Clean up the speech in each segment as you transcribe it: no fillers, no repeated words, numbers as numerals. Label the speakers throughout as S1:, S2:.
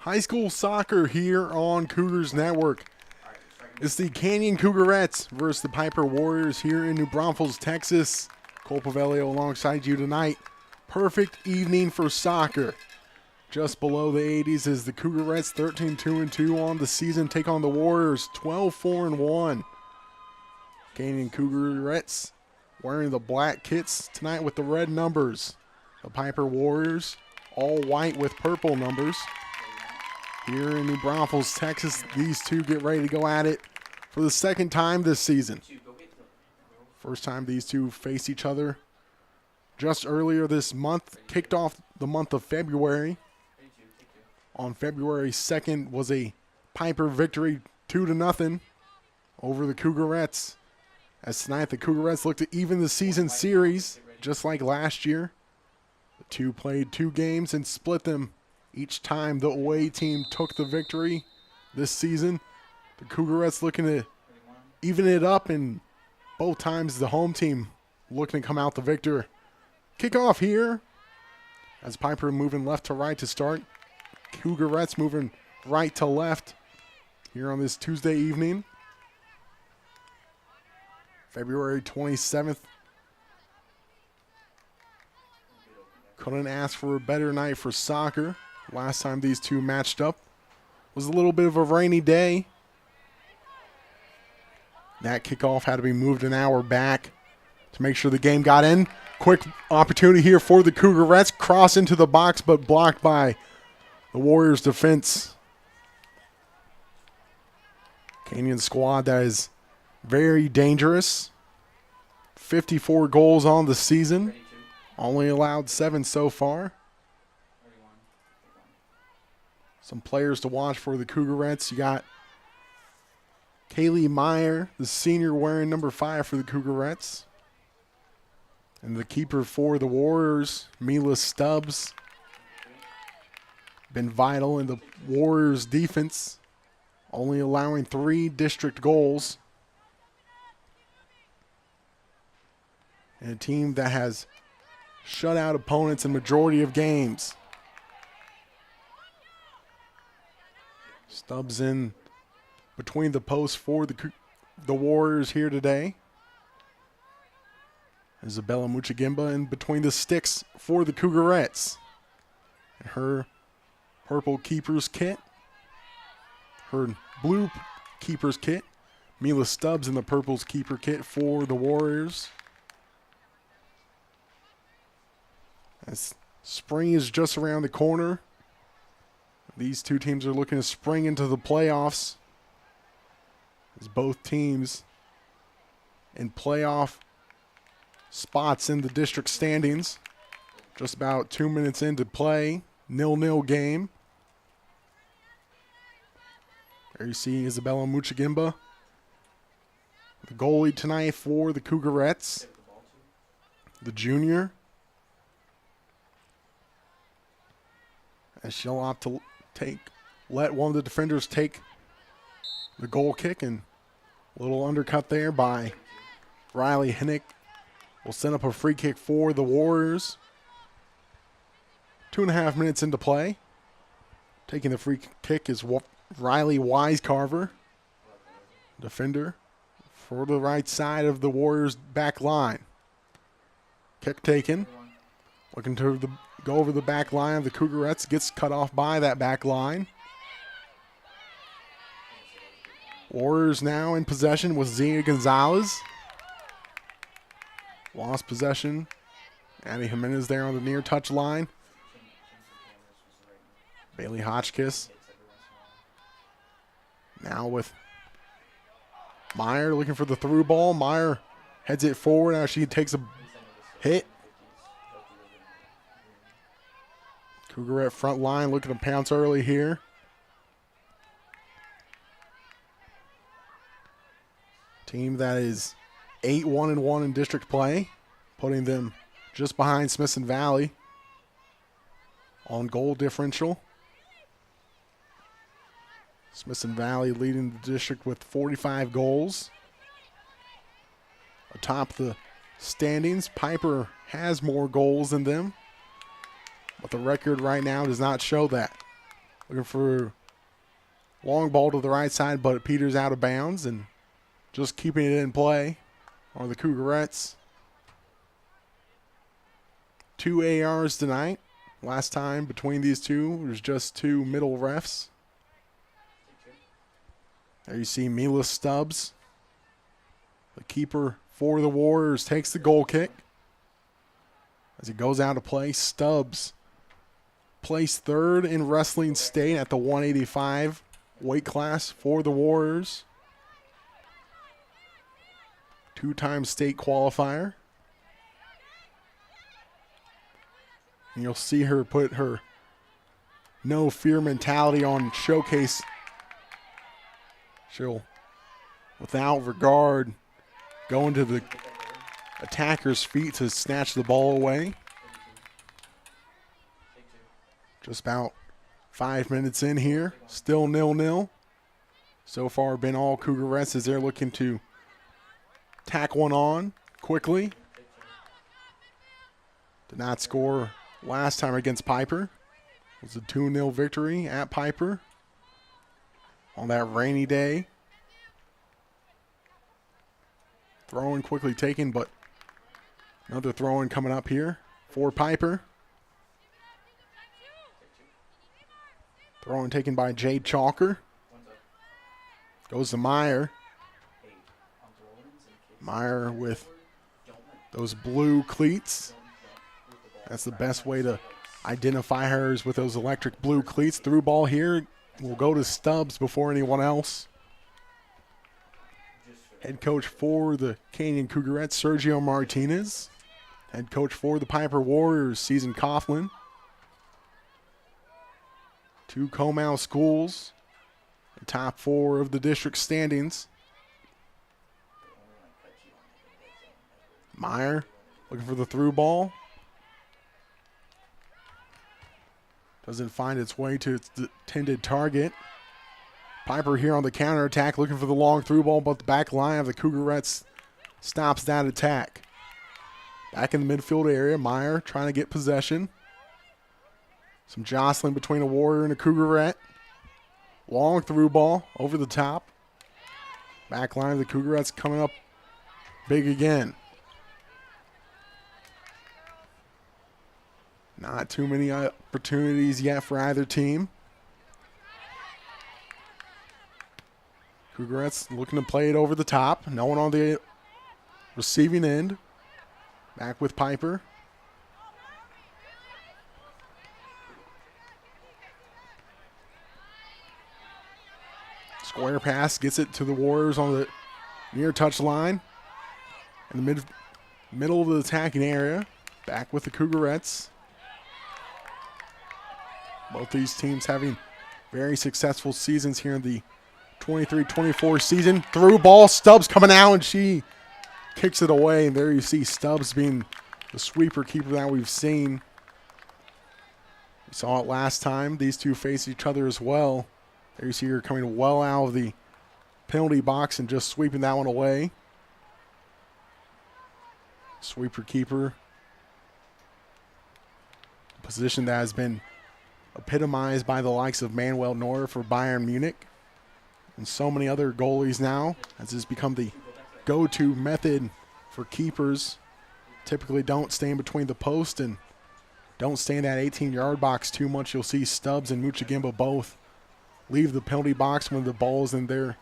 S1: High school soccer here on Cougars Network. It's the Canyon Cougarettes versus the Pieper Warriors here in New Braunfels, Texas. Cole Pavelio alongside you tonight. Perfect evening for soccer. Just below the 80s is the Cougarettes, 13-2-2 on the season. Take on the Warriors, 12-4-1. Canyon Cougarettes wearing the black kits tonight with the red numbers. The Pieper Warriors, all white with purple numbers. Here in New Braunfels, Texas, these two get ready to go at it for the second time this season. First time these two face each other just earlier this month, kicked off the month of February. On February 2nd was a Pieper victory 2-0 over the Cougarettes. As tonight the Cougarettes look to even the season series just like last year. The two played 2 games and split them each time the away team took the victory this season. The Cougarettes looking to even it up, and both times the home team looking to come out the victor. Kickoff here as Pieper moving left to right to start. Cougarettes moving right to left here on this Tuesday evening. February 27th. Couldn't ask for a better night for soccer. Last time these two matched up was a little bit of a rainy day. That kickoff had to be moved an hour back to make sure the game got in. Quick opportunity here for the Cougarettes. Cross into the box, but blocked by the Warriors defense. Canyon squad that is very dangerous. 54 goals on the season. Only allowed 7 so far. Some players to watch for the Cougarettes. You got Kaylee Meyer, the senior, wearing number 5 for the Cougarettes. And the keeper for the Warriors, Mila Stubbs. Been vital in the Warriors' defense, only allowing 3 district goals. And a team that has shut out opponents in majority of games. Stubbs in between the posts for the Warriors here today. Isabella Muchagimba in between the sticks for the Cougarettes. And her purple keeper's kit. Her blue keeper's kit. Mila Stubbs in the purple's keeper kit for the Warriors. As spring is just around the corner. These two teams are looking to spring into the playoffs. As both teams in playoff spots in the district standings. Just about 2 minutes into play. 0-0 game. There you see Isabella Muchagimba, the goalie tonight for the Cougarettes. The junior. As she'll opt to let one of the defenders take the goal kick, and a little undercut there by Riley Hennick will set up a free kick for the Warriors. 2.5 minutes into play. Taking the free kick is Riley Wisecarver, defender for the right side of the Warriors' back line. Kick taken. Looking to go over the back line of the Cougarettes. Gets cut off by that back line. Warriors now in possession with Zia Gonzalez. Lost possession. Abby Jimenez there on the near touch line. Bailey Hotchkiss. Now with Meyer looking for the through ball. Meyer heads it forward. Now she takes a hit. Cougarette front line looking to pounce early here. Team that is 8-1-1 in district play, putting them just behind Smithson Valley on goal differential. Smithson Valley leading the district with 45 goals. Atop the standings, Pieper has more goals than them, but the record right now does not show that. Looking for long ball to the right side, but it peters out of bounds, and just keeping it in play are the Cougarettes. 2 ARs tonight. Last time between these two, there's just 2 middle refs. There you see Mila Stubbs, the keeper for the Warriors, takes the goal kick. As he goes out to play, Stubbs placed 3rd in wrestling state at the 185 weight class for the Warriors. 2-time state qualifier. And you'll see her put her no fear mentality on showcase. She'll, without regard, go into the attacker's feet to snatch the ball away. Just about 5 minutes in here. Still 0-0. So far been all Cougarettes as they're looking to tack one on quickly. Did not score last time against Pieper. It was a 2-0 victory at Pieper on that rainy day. Throw-in quickly taken, but another throw-in coming up here for Pieper. Throw-in taken by Jade Chalker. Goes to Meyer. Meyer with those blue cleats. That's the best way to identify her, is with those electric blue cleats. Through ball here will go to Stubbs before anyone else. Head coach for the Canyon Cougarettes, Sergio Martinez. Head coach for the Pieper Warriors, Season Coughlin. 2 Comal schools, the top 4 of the district standings. Meyer looking for the through ball. Doesn't find its way to its intended target. Pieper here on the counterattack looking for the long through ball, but the back line of the Cougarettes stops that attack. Back in the midfield area, Meyer trying to get possession. Some jostling between a Warrior and a Cougarette. Long through ball over the top. Back line of the Cougarettes coming up big again. Not too many opportunities yet for either team. Cougarettes looking to play it over the top. No one on the receiving end. Back with Pieper. Square pass gets it to the Warriors on the near touch line. In the middle of the attacking area. Back with the Cougarettes. Both these teams having very successful seasons here in the 23-24 season. Through ball, Stubbs coming out, and she kicks it away. And there you see Stubbs being the sweeper keeper that we've seen. We saw it last time. These two faced each other as well. There you see her coming well out of the penalty box and just sweeping that one away. Sweeper keeper. A position that has been epitomized by the likes of Manuel Neuer for Bayern Munich and so many other goalies now, as it's become the go-to method for keepers. Typically don't stay in between the post and don't stay in that 18-yard box too much. You'll see Stubbs and Muchagimba both leave the penalty box when the ball is in their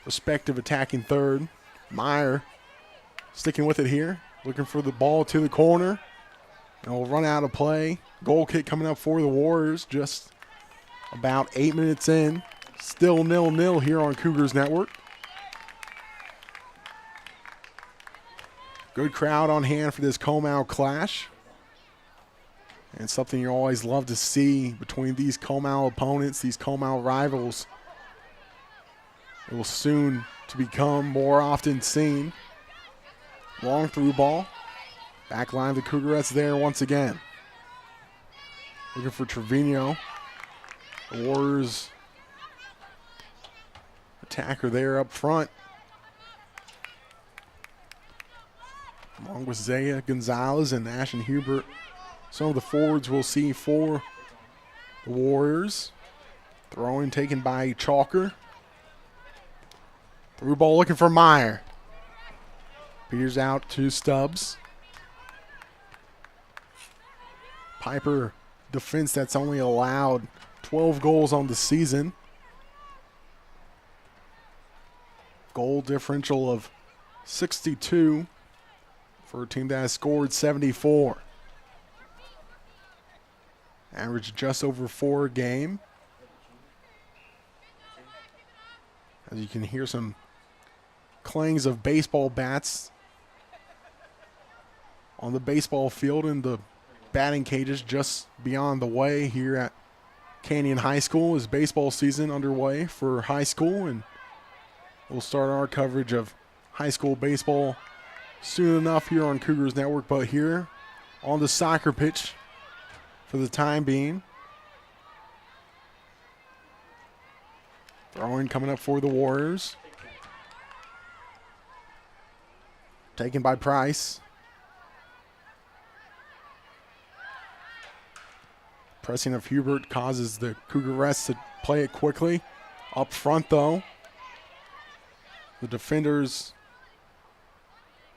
S1: respective attacking third. Meyer sticking with it here, looking for the ball to the corner. And will run out of play. Goal kick coming up for the Warriors just about 8 minutes in. Still 0-0 here on Cougars Network. Good crowd on hand for this Comal clash. And something you always love to see between these Comal opponents, these Comal rivals. It will soon to become more often seen. Long through ball. Back line of the Cougarettes there once again. Looking for Trevino. The Warriors attacker there up front. Along with Zaya Gonzalez and Ashton Hubert. Some of the forwards we'll see for the Warriors. Throwing taken by Chalker. Through ball looking for Meyer. Peters out to Stubbs. Pieper defense that's only allowed 12 goals on the season. Goal differential of 62 for a team that has scored 74. Average just over 4 a game. As you can hear some clangs of baseball bats on the baseball field in the batting cages just beyond the way here at Canyon High School. Is baseball season underway for high school, and we'll start our coverage of high school baseball soon enough here on Cougars Network. But here on the soccer pitch for the time being. Throwing coming up for the Warriors. Taken by Price. Pressing of Hubert causes the Cougarettes to play it quickly. Up front, though, the defenders,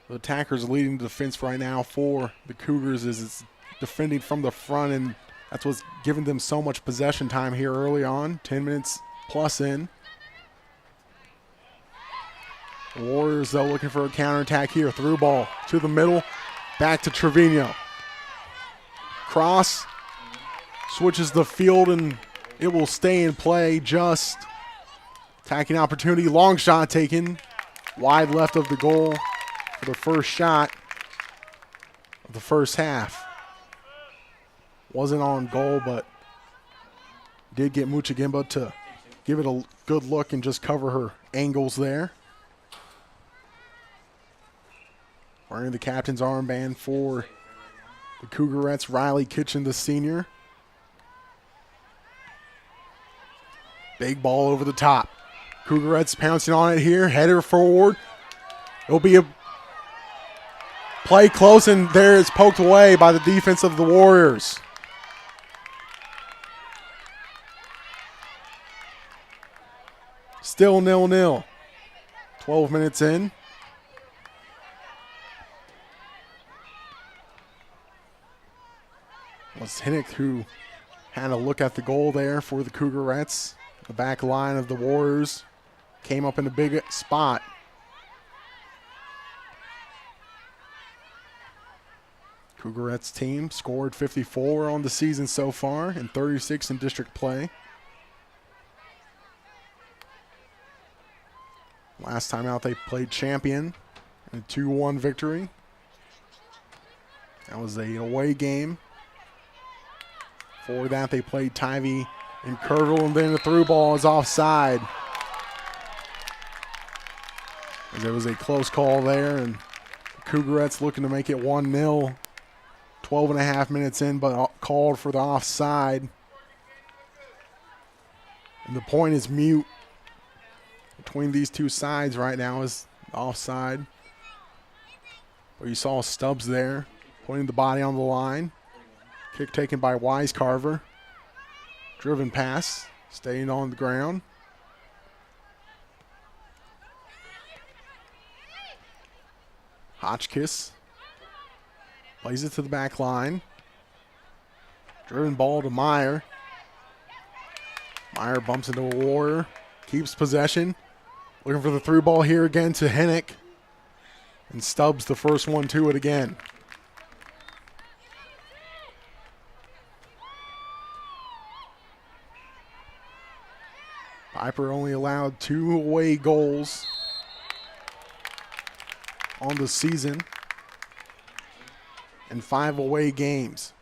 S1: the attackers leading the defense right now for the Cougars is it's defending from the front, and that's what's giving them so much possession time here early on. 10 minutes plus in. The Warriors, though, looking for a counterattack here. Through ball to the middle. Back to Trevino. Cross. Switches the field, and it will stay in play. Just attacking opportunity. Long shot taken. Wide left of the goal for the first shot of the first half. Wasn't on goal, but did get Muchagimba to give it a good look and just cover her angles there. Wearing the captain's armband for the Cougarettes, Riley Kitchen, the senior. Big ball over the top. Cougarettes pouncing on it here. Header forward. It'll be a play close, and there it's poked away by the defense of the Warriors. Still 0-0. 12 minutes in. It was Hinnick who had a look at the goal there for the Cougarettes. The back line of the Warriors came up in a big spot. Cougarettes team scored 54 on the season so far and 36 in district play. Last time out they played Champion in a 2-1 victory. That was an away game. For that they played Tivy and Kerrville, and then the through ball is offside. As there was a close call there, and the Cougarettes looking to make it 1-0. 12 and a half minutes in, but called for the offside. And the point is mute between these two sides right now is offside. Where you saw Stubbs there, putting the body on the line. Kick taken by Wisecarver. Driven pass, staying on the ground. Hotchkiss plays it to the back line. Driven ball to Meyer. Meyer bumps into a Warrior, keeps possession. Looking for the through ball here again to Hinnick. And Stubbs the first one to it again. Pieper only allowed 2 away goals on the season and 5 away games.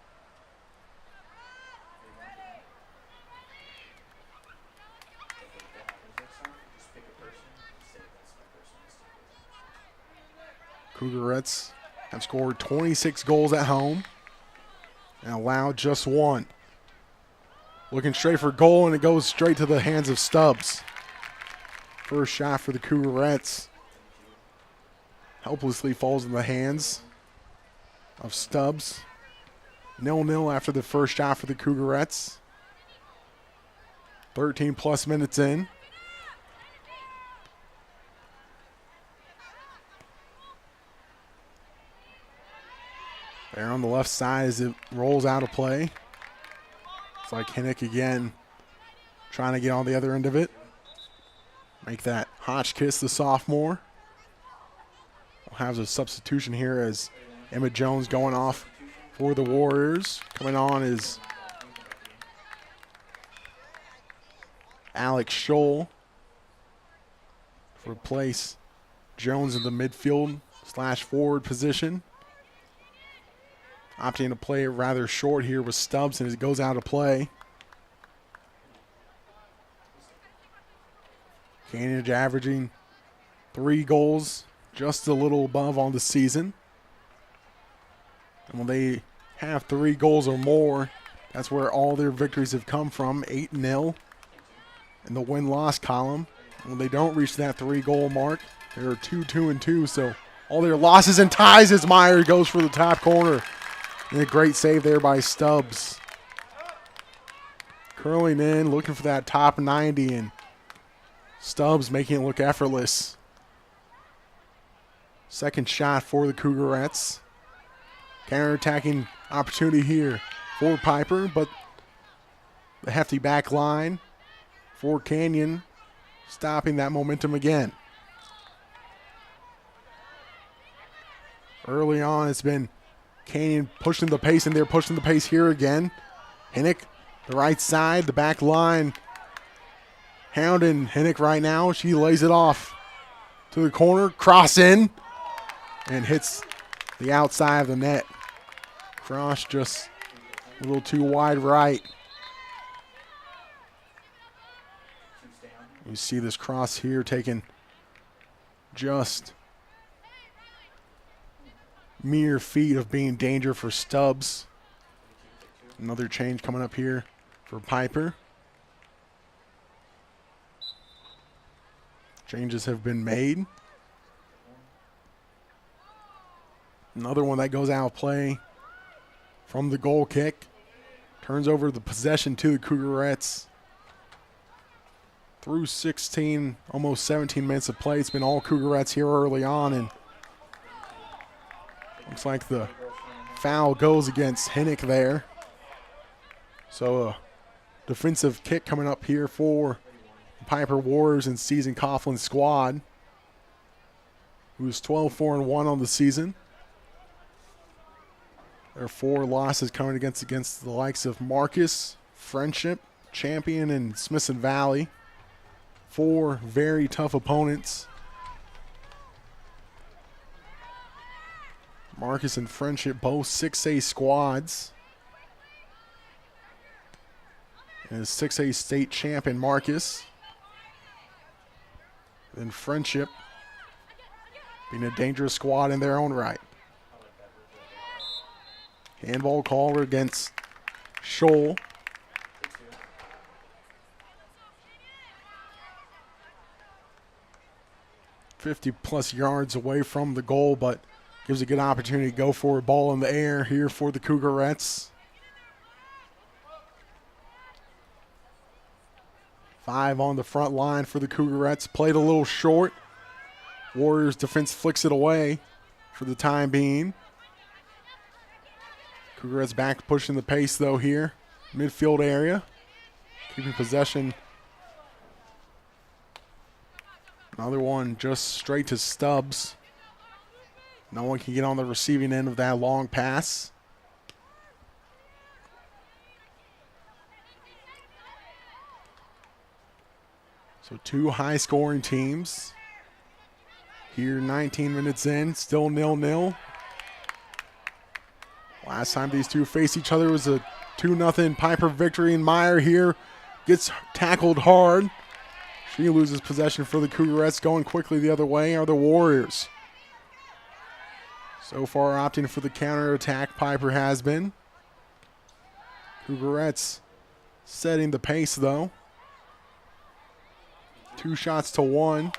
S1: Cougarettes have scored 26 goals at home and allowed just 1. Looking straight for goal, and it goes straight to the hands of Stubbs. First shot for the Cougarettes. Helplessly falls in the hands of Stubbs. 0-0 after the first shot for the Cougarettes. 13 plus minutes in. There on the left side as it rolls out of play. It's like Hinnick again trying to get on the other end of it. Make that Hotchkiss the sophomore. We'll have a substitution here as Emmett Jones going off for the Warriors. Coming on is Alex Scholl to replace Jones in the midfield / forward position. Opting to play it rather short here with Stubbs and it goes out of play. Cannonage averaging 3 goals, just a little above on the season. And when they have 3 goals or more, that's where all their victories have come from, 8-0 in the win-loss column. And when they don't reach that 3-goal mark, they're 2-2-2. So all their losses and ties as Meyer goes for the top corner. And a great save there by Stubbs. Curling in, looking for that top 90, and Stubbs making it look effortless. Second shot for the Cougarettes. Counter-attacking opportunity here for Pieper, but the hefty back line for Canyon stopping that momentum again. Early on, it's been Canyon pushing the pace, and they're pushing the pace here again. Hinnick, the right side, the back line. Hounding Hinnick right now. She lays it off to the corner. Cross in. And hits the outside of the net. Cross just a little too wide right. You see this cross here taken just mere feet of being danger for Stubbs. Another change coming up here for Pieper. Changes have been made. Another one that goes out of play from the goal kick. Turns over the possession to the Cougarettes. Through 16, almost 17 minutes of play, it's been all Cougarettes here early on, and looks like the foul goes against Hinnick there. So a defensive kick coming up here for the Pieper Warriors and Season Coughlin squad, who's 12-4-1 on the season. There are 4 losses coming against the likes of Marcus, Friendship, Champion, and Smithson Valley. 4 very tough opponents. Marcus and Friendship both 6A squads. And 6A state champion Marcus. Then Friendship being a dangerous squad in their own right. Handball call against Scholl. +50 yards away from the goal, but gives a good opportunity to go for a ball in the air here for the Cougarettes. 5 on the front line for the Cougarettes. Played a little short. Warriors defense flicks it away for the time being. Cougarettes back pushing the pace though here. Midfield area. Keeping possession. Another one just straight to Stubbs. No one can get on the receiving end of that long pass. So 2 high-scoring teams. Here 19 minutes in, still 0-0. Last time these two faced each other was a 2-0 Pieper victory, and Meyer here gets tackled hard. She loses possession for the Cougarettes. Going quickly the other way are the Warriors. So far opting for the counterattack, Pieper has been. Cougarettes setting the pace though. 2 shots to 1.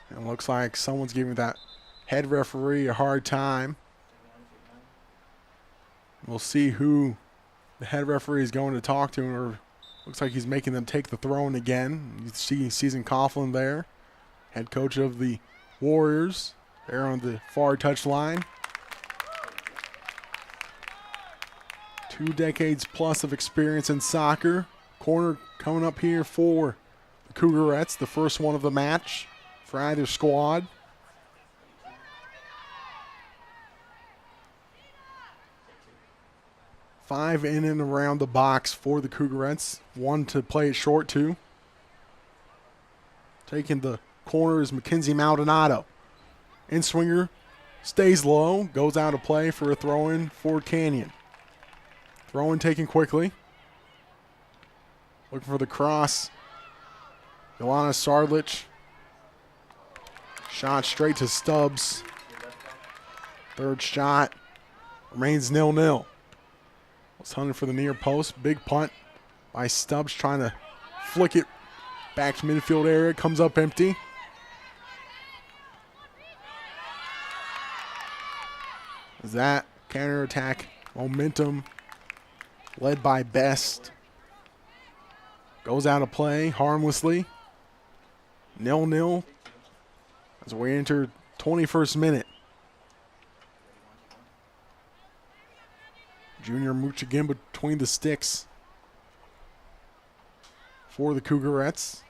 S1: And it looks like someone's giving that head referee a hard time. We'll see who the head referee is going to talk to, or looks like he's making them take the throw-in again. You see Season Coughlin there, head coach of the Warriors, there on the far touchline. 2 decades plus of experience in soccer. Corner coming up here for the Cougarettes, the first one of the match for either squad. Five in and around the box for the Cougarettes. 1 to play it short to. Taking the corner is Mackenzie Maldonado. In-swinger stays low, goes out of play for a throw-in for Canyon. Throw-in taken quickly. Looking for the cross. Ilana Sarlich. Shot straight to Stubbs. Third shot remains 0-0. Was hunting for the near post. Big punt by Stubbs, trying to flick it back to midfield area. Comes up empty. Is that counterattack momentum led by Best. Goes out of play harmlessly. 0-0 as we enter 21st minute. Junior Mooch again between the sticks for the Cougarettes.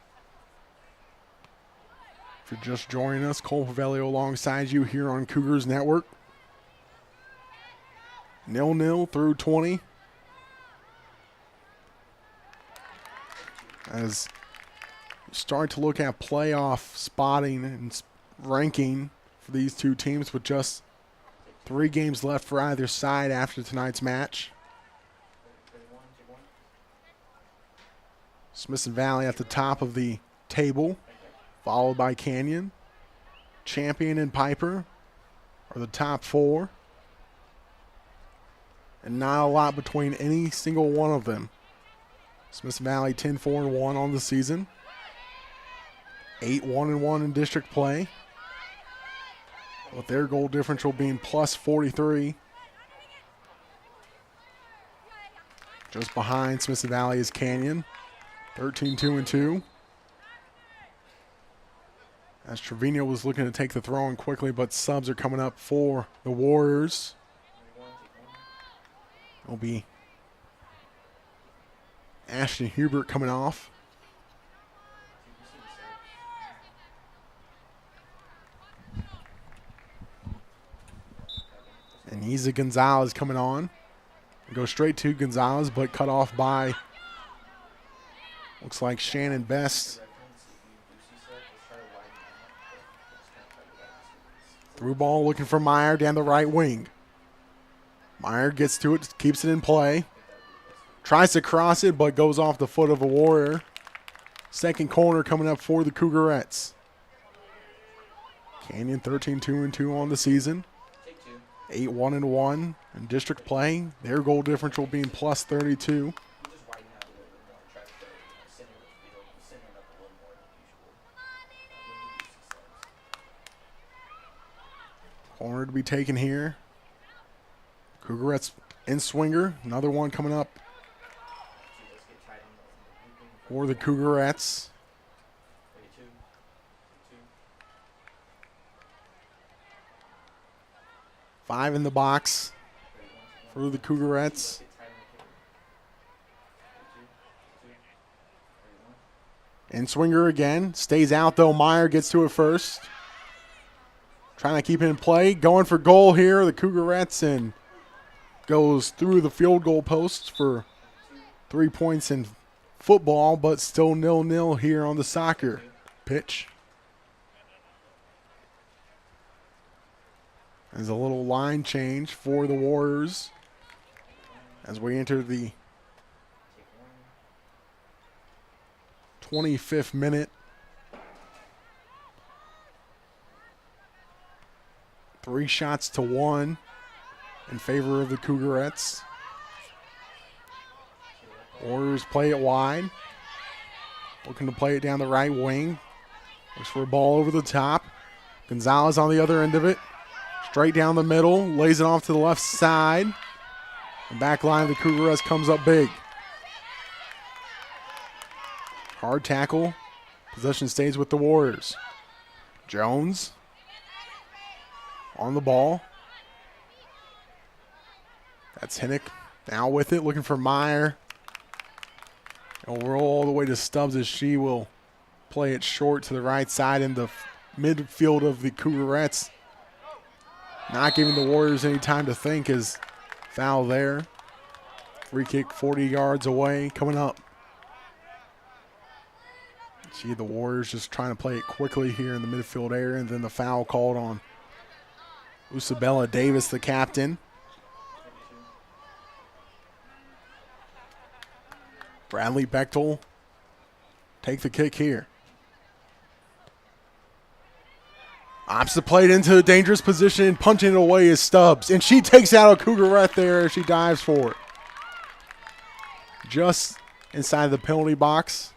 S1: If you're just joining us, Cole Pavelio alongside you here on Cougars Network. 0-0 through 20. As you start to look at playoff spotting and ranking for these two teams with just 3 games left for either side after tonight's match. Smithson Valley at the top of the table, followed by Canyon. Champion and Pieper are the top 4. And not a lot between any single one of them. Smithson Valley 10-4-1 on the season. 8-1-1 in district play, with their goal differential being plus 43. Just behind Smithson Valley is Canyon, 13-2-2. As Trevino was looking to take the throw in quickly, but subs are coming up for the Warriors. It'll be Ashton Hubert coming off. And Isa Gonzalez coming on. Go straight to Gonzalez, but cut off by, looks like Shannon Best. Through ball looking for Meyer down the right wing. Meyer gets to it, keeps it in play. Tries to cross it, but goes off the foot of a Warrior. Second corner coming up for the Cougarettes. Canyon 13-2-2 on the season. 8-1-1 in district play. Their goal differential being plus 32. Corner to be taken here. Cougarettes in swinger. Another one coming up for the Cougarettes. Five in the box for the Cougarettes. And swinger again. Stays out though. Meyer gets to it first. Trying to keep it in play. Going for goal here. The Cougarettes, and goes through the field goal posts for 3 points in football, but still 0-0 here on the soccer pitch. There's a little line change for the Warriors as we enter the 25th minute. 3 shots to 1 in favor of the Cougarettes. Warriors play it wide. Looking to play it down the right wing. Looks for a ball over the top. Gonzalez on the other end of it. Straight down the middle, lays it off to the left side. The back line of the Cougarettes comes up big. Hard tackle. Possession stays with the Warriors. Jones on the ball. That's Hinnick now with it, looking for Meyer. It'll roll all the way to Stubbs as she will play it short to the right side in the midfield of the Cougarettes. Not giving the Warriors any time to think is foul there. Free kick 40 yards away coming up. See the Warriors just trying to play it quickly here in the midfield area, and then the foul called on Usabella Davis, the captain. Bradley Bechtel take the kick here. Opts the plate into a dangerous position, punching it away is Stubbs. And she takes out a Cougarette there as she dives for it. Just inside the penalty box.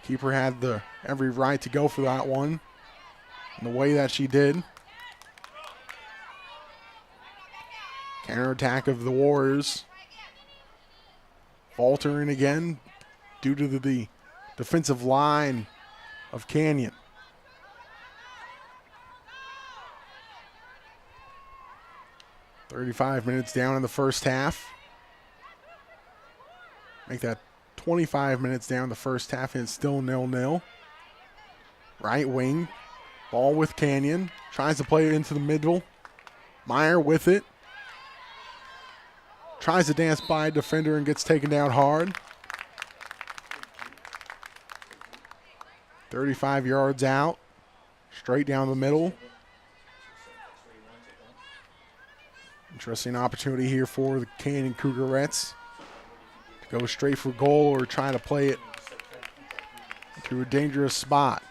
S1: Keeper had every right to go for that one in the way that she did. Counterattack of the Warriors. Faltering again due to the defensive line of Canyon. $35 down in the first half. Make that 25 minutes down the first half, and it's still 0-0. Right wing, ball with Canyon. Tries to play it into the middle. Meyer with it. Tries to dance by a defender and gets taken down hard. 35 yards out. Straight down the middle. Interesting opportunity here for the Canyon Cougarettes. Go straight for goal or try to play it to a dangerous spot.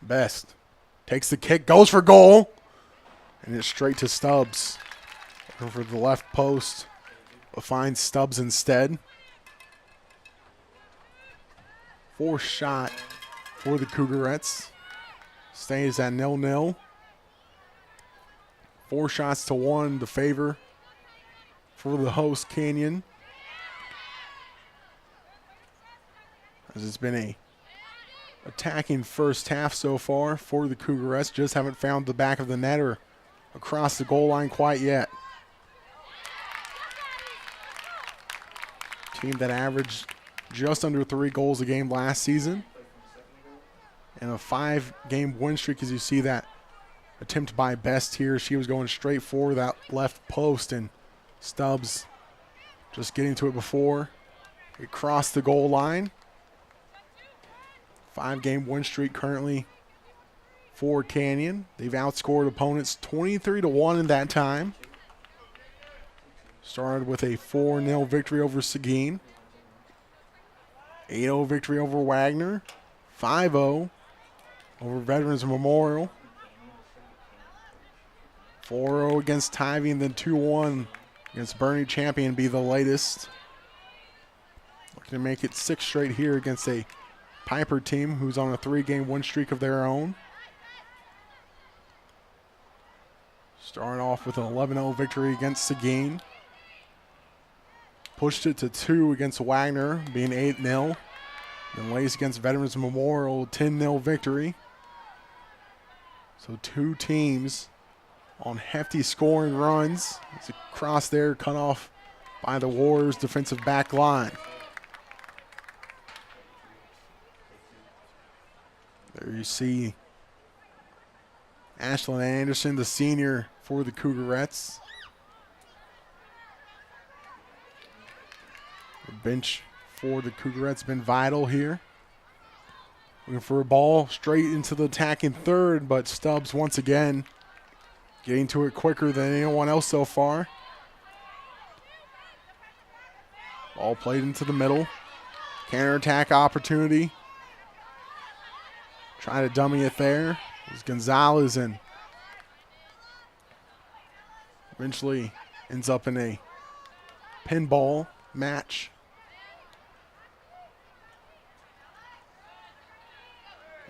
S1: Best takes the kick, goes for goal, and it's straight to Stubbs. Looking for the left post, but finds Stubbs instead. Fourth shot for the Cougarettes. Stays at 0-0. 4 shots to 1, the favor for the host, Canyon. As it's been a attacking first half so far for the Cougarettes. Just haven't found the back of the net or across the goal line quite yet. Team that averaged just under 3 goals a game last season. And a 5-game win streak, as you see that attempt by Best here. She was going straight for that left post, and Stubbs just getting to it before it crossed the goal line. 5-game win streak currently for Canyon. They've outscored opponents 23-1 in that time. Started with a 4-0 victory over Seguin. 8-0 victory over Wagner. 5-0 over Veterans Memorial. 4-0 against Tivy, and then 2-1 against Bernie Champion be the latest. Looking to make it 6 straight here against a Pieper team who's on a 3-game win streak of their own. Starting off with an 11-0 victory against Seguin. Pushed it to 2 against Wagner, being 8-0. Then laced against Veterans Memorial, 10-0 victory. So 2 teams on hefty scoring runs. It's a cross there cut off by the Warriors' defensive back line. There you see Ashlyn Anderson, the senior for the Cougarettes. The bench for the Cougarettes been vital here. Looking for a ball straight into the attacking third, but Stubbs once again getting to it quicker than anyone else so far. Ball played into the middle. Counterattack opportunity. Trying to dummy it there. It's Gonzalez, and eventually ends up in a pinball match.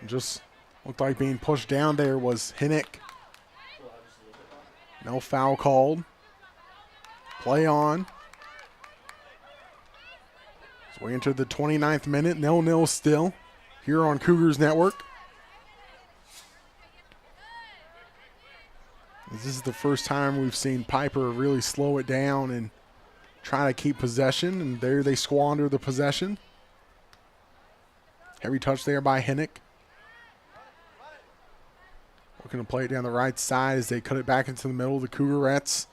S1: Just looked like being pushed down there was Hinnick. No foul called. Play on. So we enter the 29th minute, 0-0 still here on Cougars Network. This is the first time we've seen Pieper really slow it down and try to keep possession, and there they squander the possession. Heavy touch there by Hinnick. Looking to play it down the right side as they cut it back into the middle of the Cougarettes.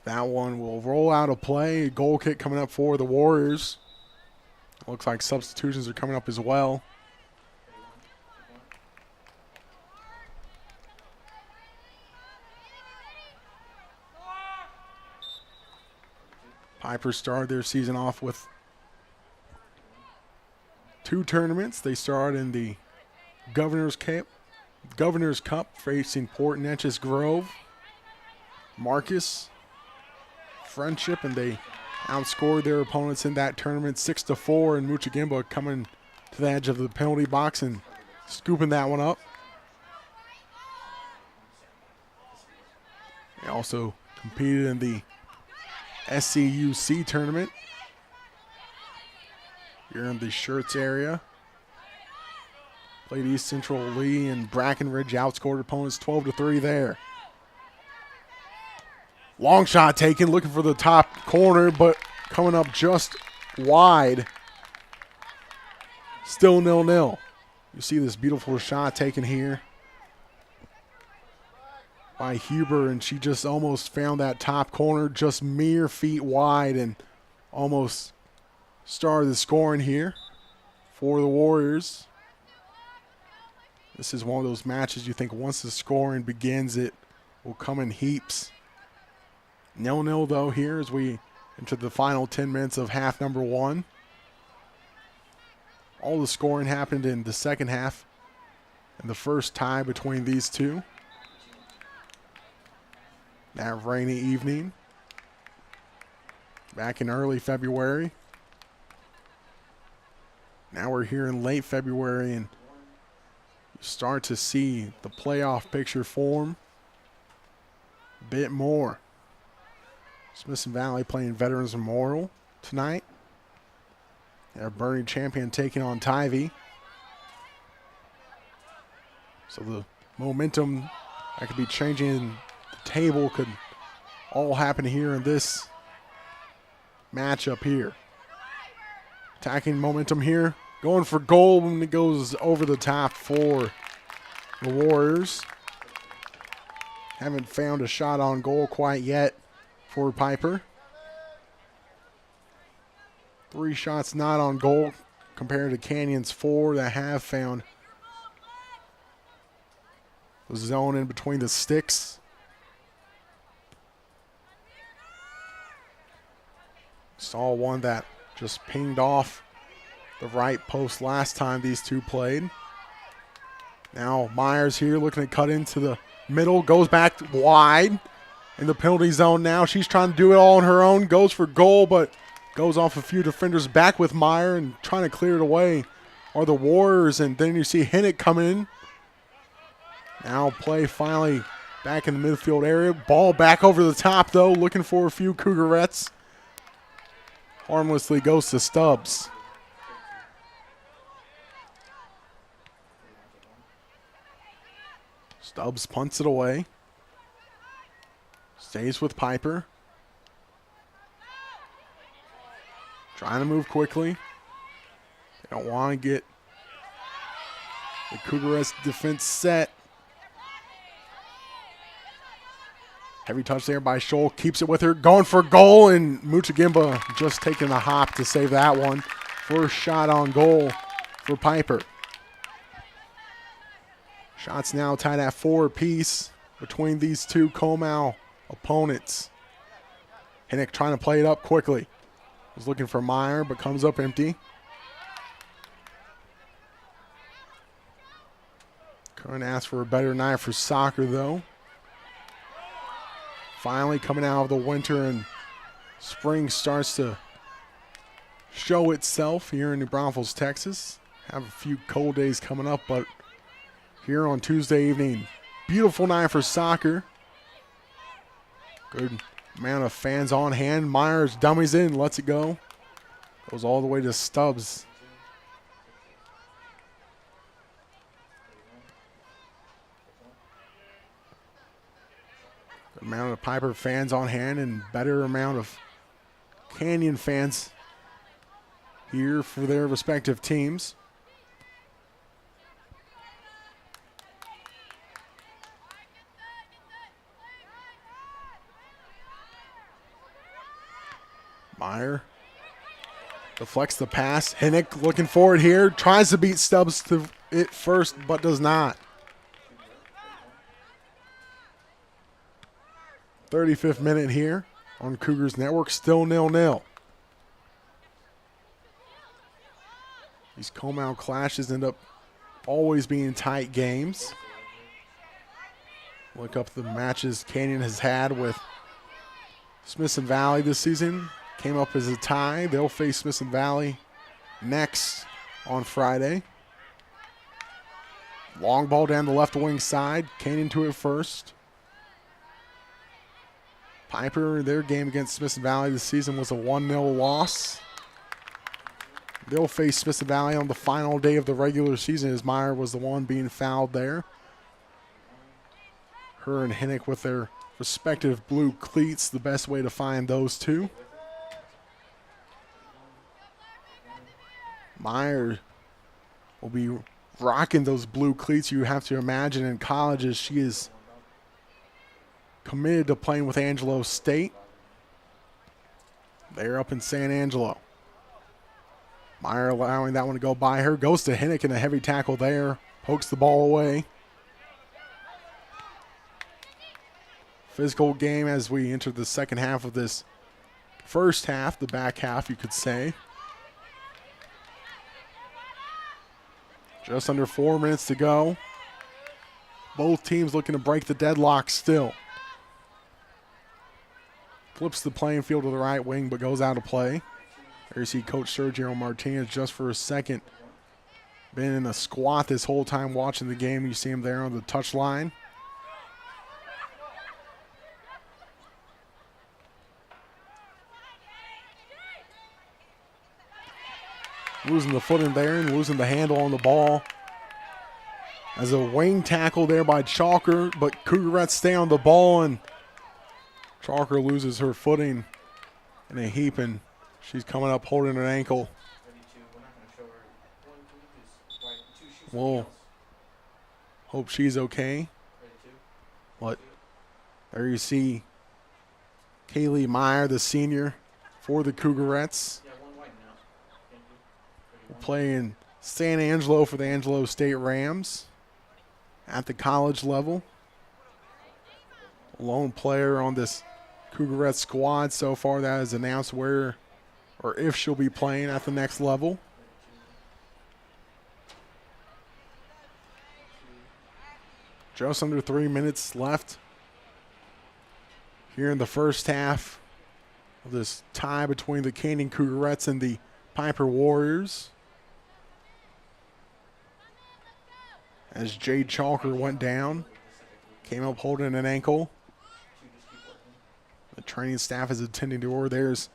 S1: That one will roll out of play. Goal kick coming up for the Warriors. Looks like substitutions are coming up as well. Pieper started their season off with 2 tournaments. They started in the Governor's Cup facing Port Neches Grove, Marcus, Friendship, and they outscored their opponents in that tournament 6-4, and Muchagimba coming to the edge of the penalty box and scooping that one up. They also competed in the SCUC tournament here in the Shirts area. Played East Central Lee and Brackenridge, outscored opponents 12-3 there. Long shot taken, looking for the top corner, but coming up just wide. Still 0-0. You see this beautiful shot taken here by Huber, and she just almost found that top corner just mere feet wide and almost started the scoring here for the Warriors. This is one of those matches you think once the scoring begins, it will come in heaps. 0-0 though here as we enter the final 10 minutes of half number 1. All the scoring happened in the second half and the first tie between these two. That rainy evening back in early February. Now we're here in late February, and you start to see the playoff picture form a bit more. Smithson Valley playing Veterans Memorial tonight. Their Bernie champion taking on Tivy. So the momentum that could be changing the table could all happen here in this matchup here. Attacking momentum here. Going for goal when it goes over the top for the Warriors. Haven't found a shot on goal quite yet for Pieper. 3 shots not on goal compared to Canyon's 4 that have found the zone in between the sticks. Saw one that just pinged off the right post last time these two played. Now Myers here looking to cut into the middle, goes back wide in the penalty zone now. She's trying to do it all on her own, goes for goal, but goes off a few defenders back with Meyer and trying to clear it away are the Warriors, and then you see Hinnick come in. Now play finally back in the midfield area. Ball back over the top though, looking for a few Cougarettes. Harmlessly goes to Stubbs. Stubbs punts it away. Stays with Pieper. Trying to move quickly. They don't want to get the Cougarettes defense set. Heavy touch there by Scholl. Keeps it with her. Going for goal, and Muchagimba just taking a hop to save that one. First shot on goal for Pieper. Shots now tied at 4 apiece between these two Comal opponents. Hinnick trying to play it up quickly. Was looking for Meyer, but comes up empty. Couldn't ask for a better night for soccer, though. Finally coming out of the winter, and spring starts to show itself here in New Braunfels, Texas. have a few cold days coming up, but here on Tuesday evening, beautiful night for soccer. Good amount of fans on hand. Myers dummies in, lets it go. Goes all the way to Stubbs. Good amount of Pieper fans on hand and better amount of Canyon fans here for their respective teams. Meyer deflects the pass. Hinnick looking forward here. Tries to beat Stubbs to it first, but does not. 35th minute here on Cougars Network. Still 0-0. These Comal clashes end up always being tight games. Look up the matches Canyon has had with Smithson Valley this season. Came up as a tie. They'll face Smithson Valley next on Friday. Long ball down the left wing side. Canyon to it first. Pieper, their game against Smithson Valley this season was a 1-0 loss. They'll face Smithson Valley on the final day of the regular season as Meyer was the one being fouled there. Her and Hinnick with their respective blue cleats, the best way to find those two. Meyer will be rocking those blue cleats. You have to imagine in college as she is committed to playing with Angelo State. They're up in San Angelo. Meyer allowing that one to go by her. Goes to Hinnick in a heavy tackle there. Pokes the ball away. Physical game as we enter the second half of this first half, the back half you could say. Just under 4 minutes to go. Both teams looking to break the deadlock still. Flips the playing field to the right wing but goes out of play. There you see Coach Sergio Martinez just for a second. Been in a squat this whole time watching the game. You see him there on the touch line. Losing the footing there and losing the handle on the ball. As a wing tackle there by Chalker, but Cougarettes stay on the ball and Chalker loses her footing in a heap and she's coming up holding an ankle. We'll hope she's okay. But there you see Kaylee Meyer, the senior for the Cougarettes. Playing San Angelo for the Angelo State Rams at the college level. Lone player on this Cougarette squad so far that has announced where or if she'll be playing at the next level. Just under 3 minutes left here in the first half of this tie between the Canyon Cougarettes and the Pieper Warriors. As Jade Chalker went down, came up holding an ankle. The training staff is attending to her. There's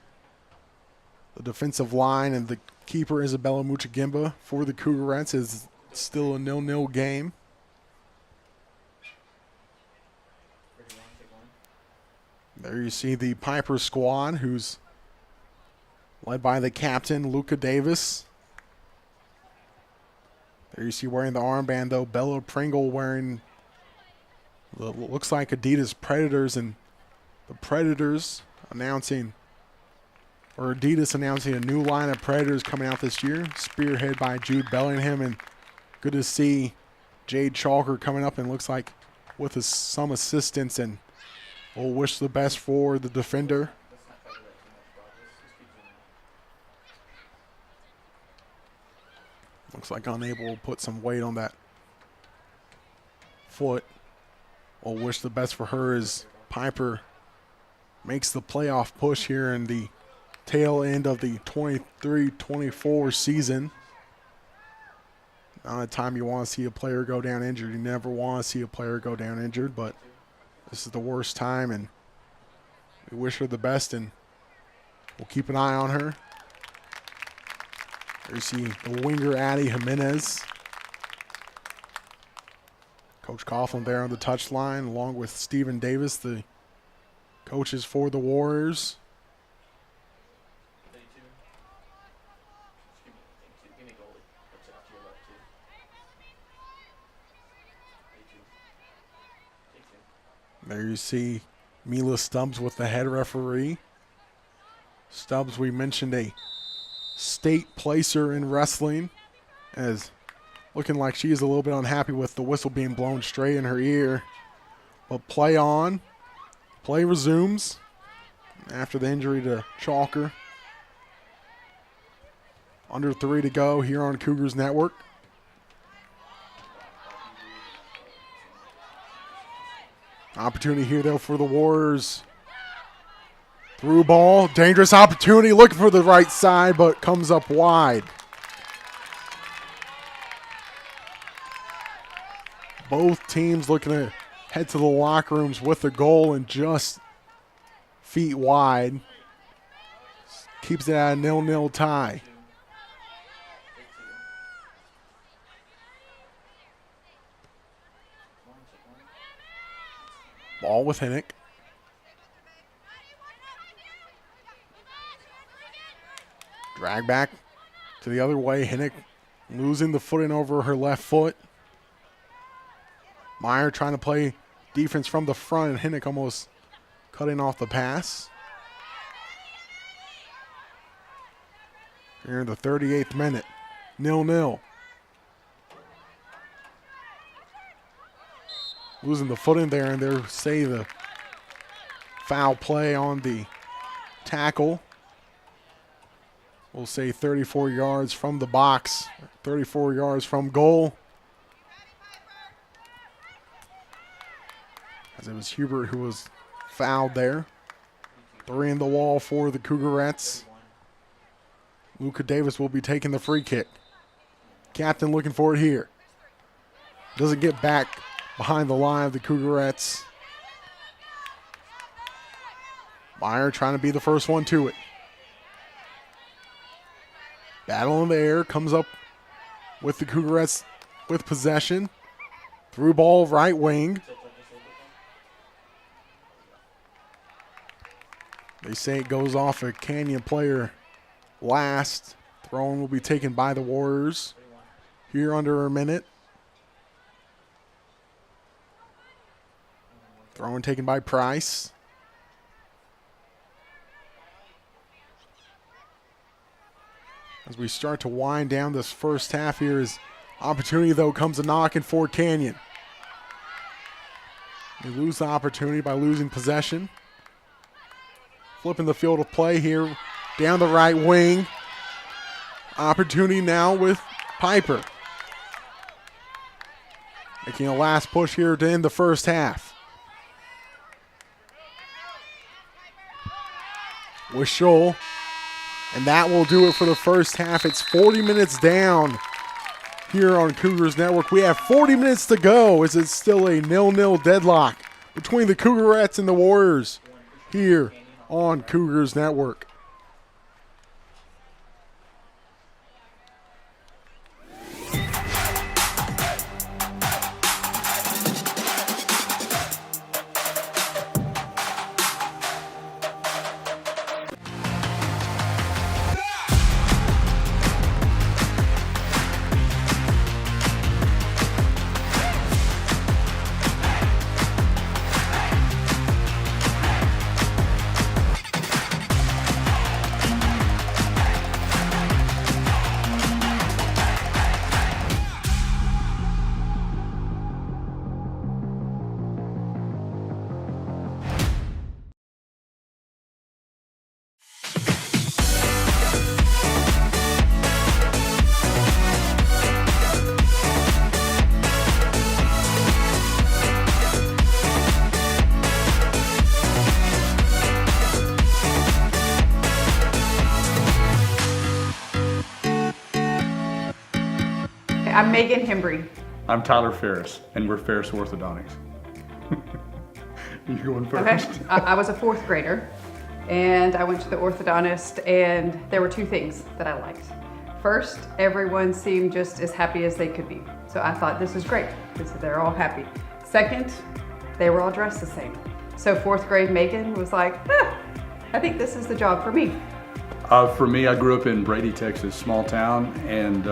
S1: the defensive line and the keeper Isabella Muchagimba for the Cougarettes. Is still a 0-0 game. There you see the Pieper squad, who's led by the captain, Luca Davis. There you see wearing the armband, though, Bella Pringle wearing looks like Adidas Predators, and the Predators announcing, or Adidas announcing a new line of Predators coming out this year, spearheaded by Jude Bellingham, and good to see Jade Chalker coming up and looks like with some assistance, and we'll wish the best for the defender. Looks like unable to put some weight on that foot. We'll wish the best for her as Pieper makes the playoff push here in the tail end of the 23-24 season. Not a time you want to see a player go down injured. You never want to see a player go down injured, but this is the worst time, and we wish her the best, and we'll keep an eye on her. There you see the winger, Addie Jimenez. Coach Coughlin there on the touchline, along with Stephen Davis, the coaches for the Warriors. There you see Mila Stubbs with the head referee. Stubbs, we mentioned, a state placer in wrestling, as looking like she is a little bit unhappy with the whistle being blown straight in her ear. But play on. Play resumes after the injury to Chalker. Under 3 to go here on Cougars Network. Opportunity here, though, for the Warriors. Through ball. Dangerous opportunity. Looking for the right side, but comes up wide. Both teams looking to head to the locker rooms with the goal and just feet wide. Keeps it at a 0-0 tie. Ball with Hinnick. Drag back to the other way. Hinnick losing the footing over her left foot. Meyer trying to play defense from the front, and Hinnick almost cutting off the pass. Here in the 38th minute, 0-0. Losing the footing there, and there say the foul play on the tackle. We'll say 34 yards from the box, 34 yards from goal. As it was Hubert who was fouled there. 3 in the wall for the Cougarettes. Luca Davis will be taking the free kick. Captain looking for it here. Doesn't get back behind the line of the Cougarettes. Meyer trying to be the first one to it. Battle in the air, comes up with the Cougarettes with possession. Through ball, right wing. They say it goes off a Canyon player last. Throw-in will be taken by the Warriors here under a minute. Throw-in taken by Price. As we start to wind down this first half here, is opportunity, though, comes a knocking for Canyon. They lose the opportunity by losing possession. Flipping the field of play here down the right wing. Opportunity now with Pieper. Making a last push here to end the first half. With Scholl. And that will do it for the first half. It's 40 minutes down here on Cougars Network. We have 40 minutes to go as it's still a 0-0 deadlock between the Cougarettes and the Warriors here on Cougars Network.
S2: I'm Megan Hembry.
S3: I'm Tyler Ferris, and we're Ferris Orthodontics. You going first?
S2: Okay. I was a fourth grader, and I went to the orthodontist, and there were two things that I liked. First, everyone seemed just as happy as they could be. So I thought, this is great, because they're all happy. Second, they were all dressed the same. So fourth grade Megan was like, I think this is the job for me.
S3: For me, I grew up in Brady, Texas, small town, and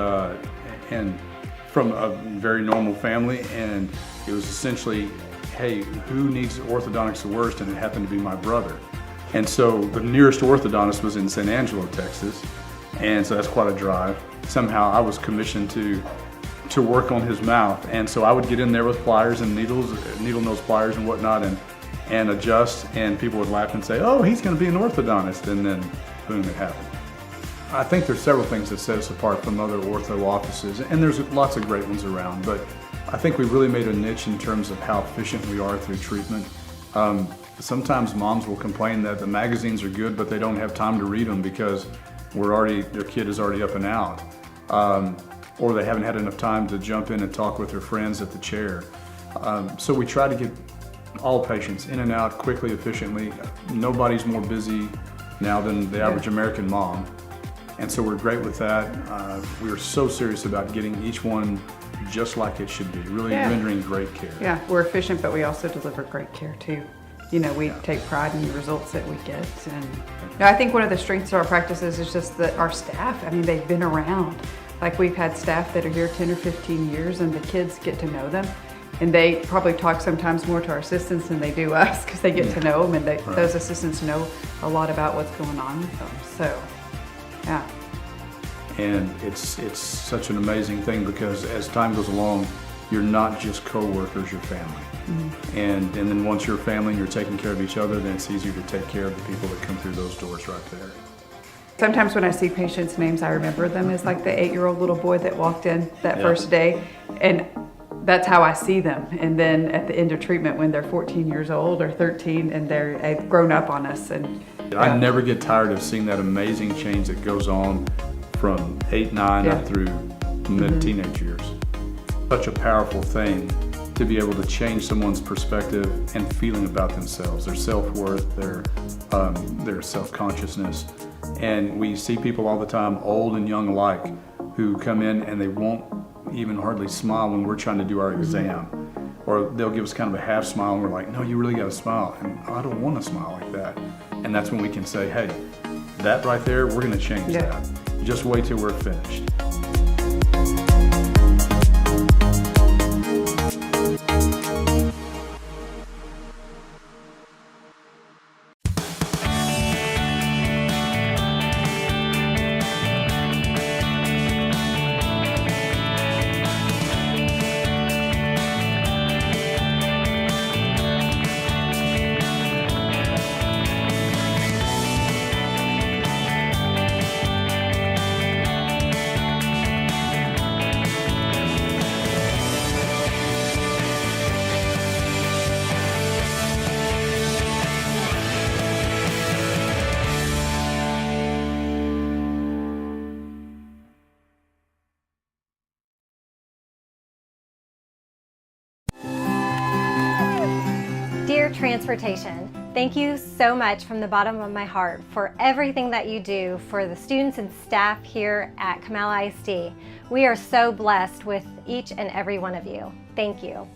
S3: from a very normal family, and it was essentially, hey, who needs orthodontics the worst? And it happened to be my brother. And so the nearest orthodontist was in San Angelo, Texas, and so that's quite a drive. Somehow I was commissioned to work on his mouth, and so I would get in there with pliers and needle nose pliers and whatnot, and adjust, and people would laugh and say, oh, he's going to be an orthodontist, and then boom, it happened. I think there's several things that set us apart from other ortho offices, and there's lots of great ones around, but I think we really made a niche in terms of how efficient we are through treatment. Sometimes moms will complain that the magazines are good, but they don't have time to read them because their kid is already up and out. Or they haven't had enough time to jump in and talk with their friends at the chair. So we try to get all patients in and out quickly, efficiently. Nobody's more busy now than the average American mom. And so we're great with that. We're so serious about getting each one just like it should be, really rendering great care.
S2: Yeah, we're efficient, but we also deliver great care too. You know, we take pride in the results that we get. And you know, I think one of the strengths of our practices is just that our staff, I mean, they've been around. Like we've had staff that are here 10 or 15 years, and the kids get to know them. And they probably talk sometimes more to our assistants than they do us, because they get to know them, and those assistants know a lot about what's going on with them. So, yeah.
S3: And it's such an amazing thing, because as time goes along, you're not just co-workers, you're family. Mm-hmm. And then once you're family and you're taking care of each other, then it's easier to take care of the people that come through those doors right there.
S2: Sometimes when I see patients' names, I remember them as like the 8-year-old little boy that walked in that first day. And that's how I see them. And then at the end of treatment, when they're 14 years old or 13, and they've grown up on us. And
S3: I never get tired of seeing that amazing change that goes on from 8, 9 up through mid-teenage years. Such a powerful thing to be able to change someone's perspective and feeling about themselves, their self-worth, their self-consciousness. And we see people all the time, old and young alike, who come in and they won't even hardly smile when we're trying to do our exam. Or they'll give us kind of a half smile, and we're like, no, you really got to smile. And I don't want to smile like that. And that's when we can say, hey, that right there, we're going to change that. Just wait till we're finished.
S4: Dear Transportation, thank you so much from the bottom of my heart for everything that you do for the students and staff here at Kamala ISD. We are so blessed with each and every one of you. Thank you.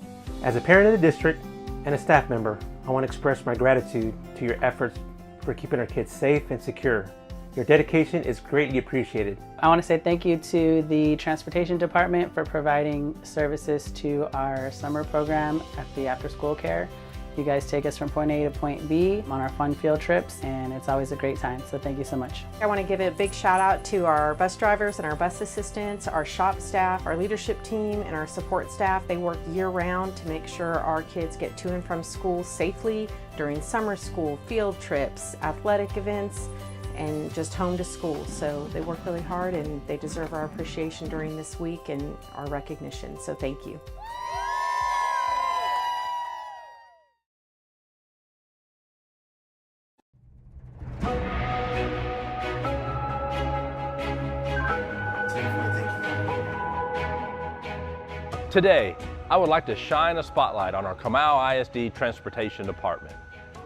S5: As a parent of the district and a staff member, I want to express my gratitude to your efforts for keeping our kids safe and secure. Your dedication is greatly appreciated.
S6: I want to say thank you to the Transportation Department for providing services to our summer program at the After School Care. You guys take us from point A to point B on our fun field trips, and it's always a great time, so thank you so much.
S7: I want to give a big shout out to our bus drivers and our bus assistants, our shop staff, our leadership team, and our support staff. They work year-round to make sure our kids get to and from school safely during summer school, field trips, athletic events, and just home to school. So they work really hard, and they deserve our appreciation during this week and our recognition, so thank you.
S8: Today, I would like to shine a spotlight on our Comal ISD Transportation Department.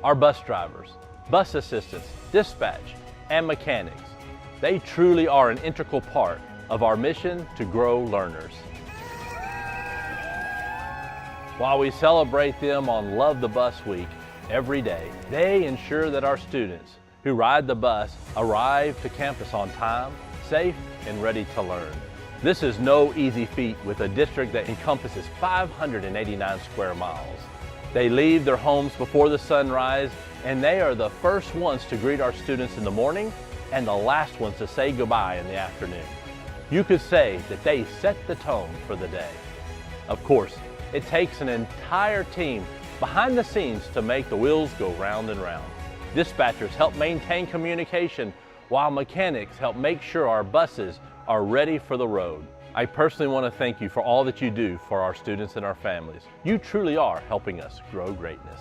S8: Our bus drivers, bus assistants, dispatch, and mechanics. They truly are an integral part of our mission to grow learners. While we celebrate them on Love the Bus Week every day, they ensure that our students who ride the bus arrive to campus on time, safe, and ready to learn. This is no easy feat with a district that encompasses 589 square miles. They leave their homes before the sunrise, and they are the first ones to greet our students in the morning and the last ones to say goodbye in the afternoon. You could say that they set the tone for the day. Of course, it takes an entire team behind the scenes to make the wheels go round and round. Dispatchers help maintain communication, while mechanics help make sure our buses are ready for the road. I personally want to thank you for all that you do for our students and our families. You truly are helping us grow greatness.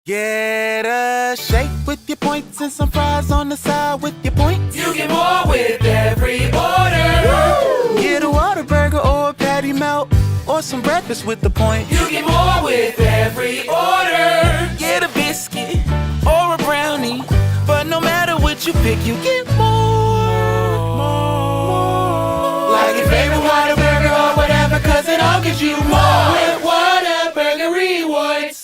S9: Get a shake with your points and some fries on the side with your points.
S10: You get more with every order.
S9: Woo! Get a water burger or a patty melt or some breakfast with the points.
S10: You get more with every order.
S9: Get a biscuit or a brownie, but no matter what you pick, you get more.
S10: Like your favorite Whataburger or whatever, cause it all gives you more with Whataburger Rewards.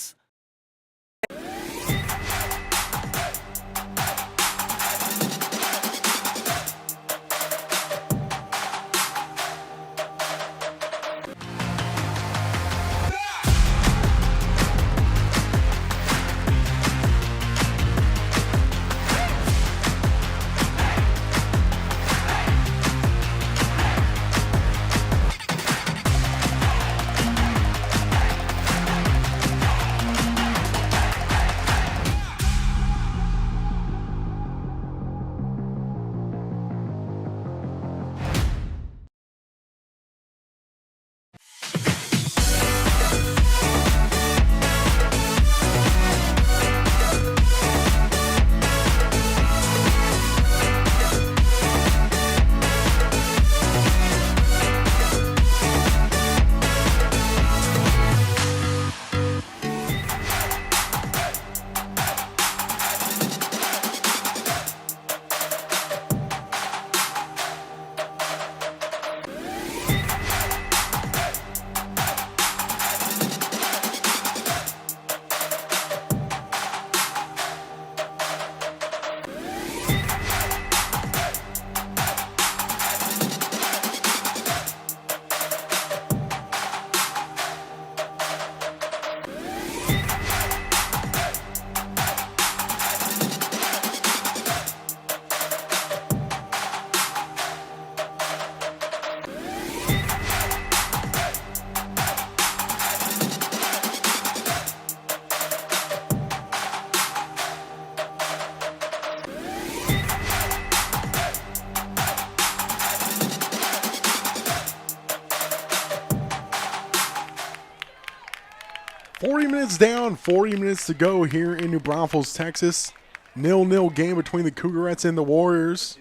S1: Minutes down, 40 minutes to go here in New Braunfels, Texas. 0-0 game between the Cougarettes and the Warriors.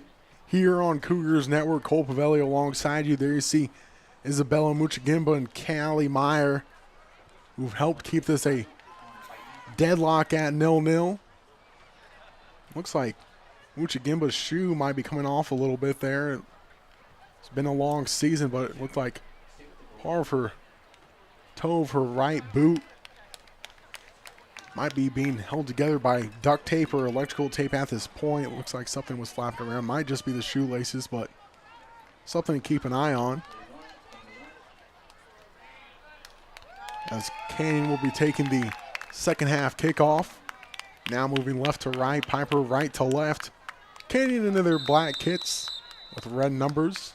S1: Here on Cougars Network, Cole Pavelli alongside you. There you see Isabella Muchagimba and Callie Meyer. who've helped keep this a deadlock at 0-0. Looks like Muchagimba's shoe might be coming off a little bit there. It's been a long season, but it looked like part of her toe of her right boot might be being held together by duct tape or electrical tape at this point. It looks like something was flapping around. Might just be the shoelaces, but something to keep an eye on. As Canyon will be taking the second half kickoff. Now moving left to right, Pieper right to left. Canyon into their black kits with red numbers.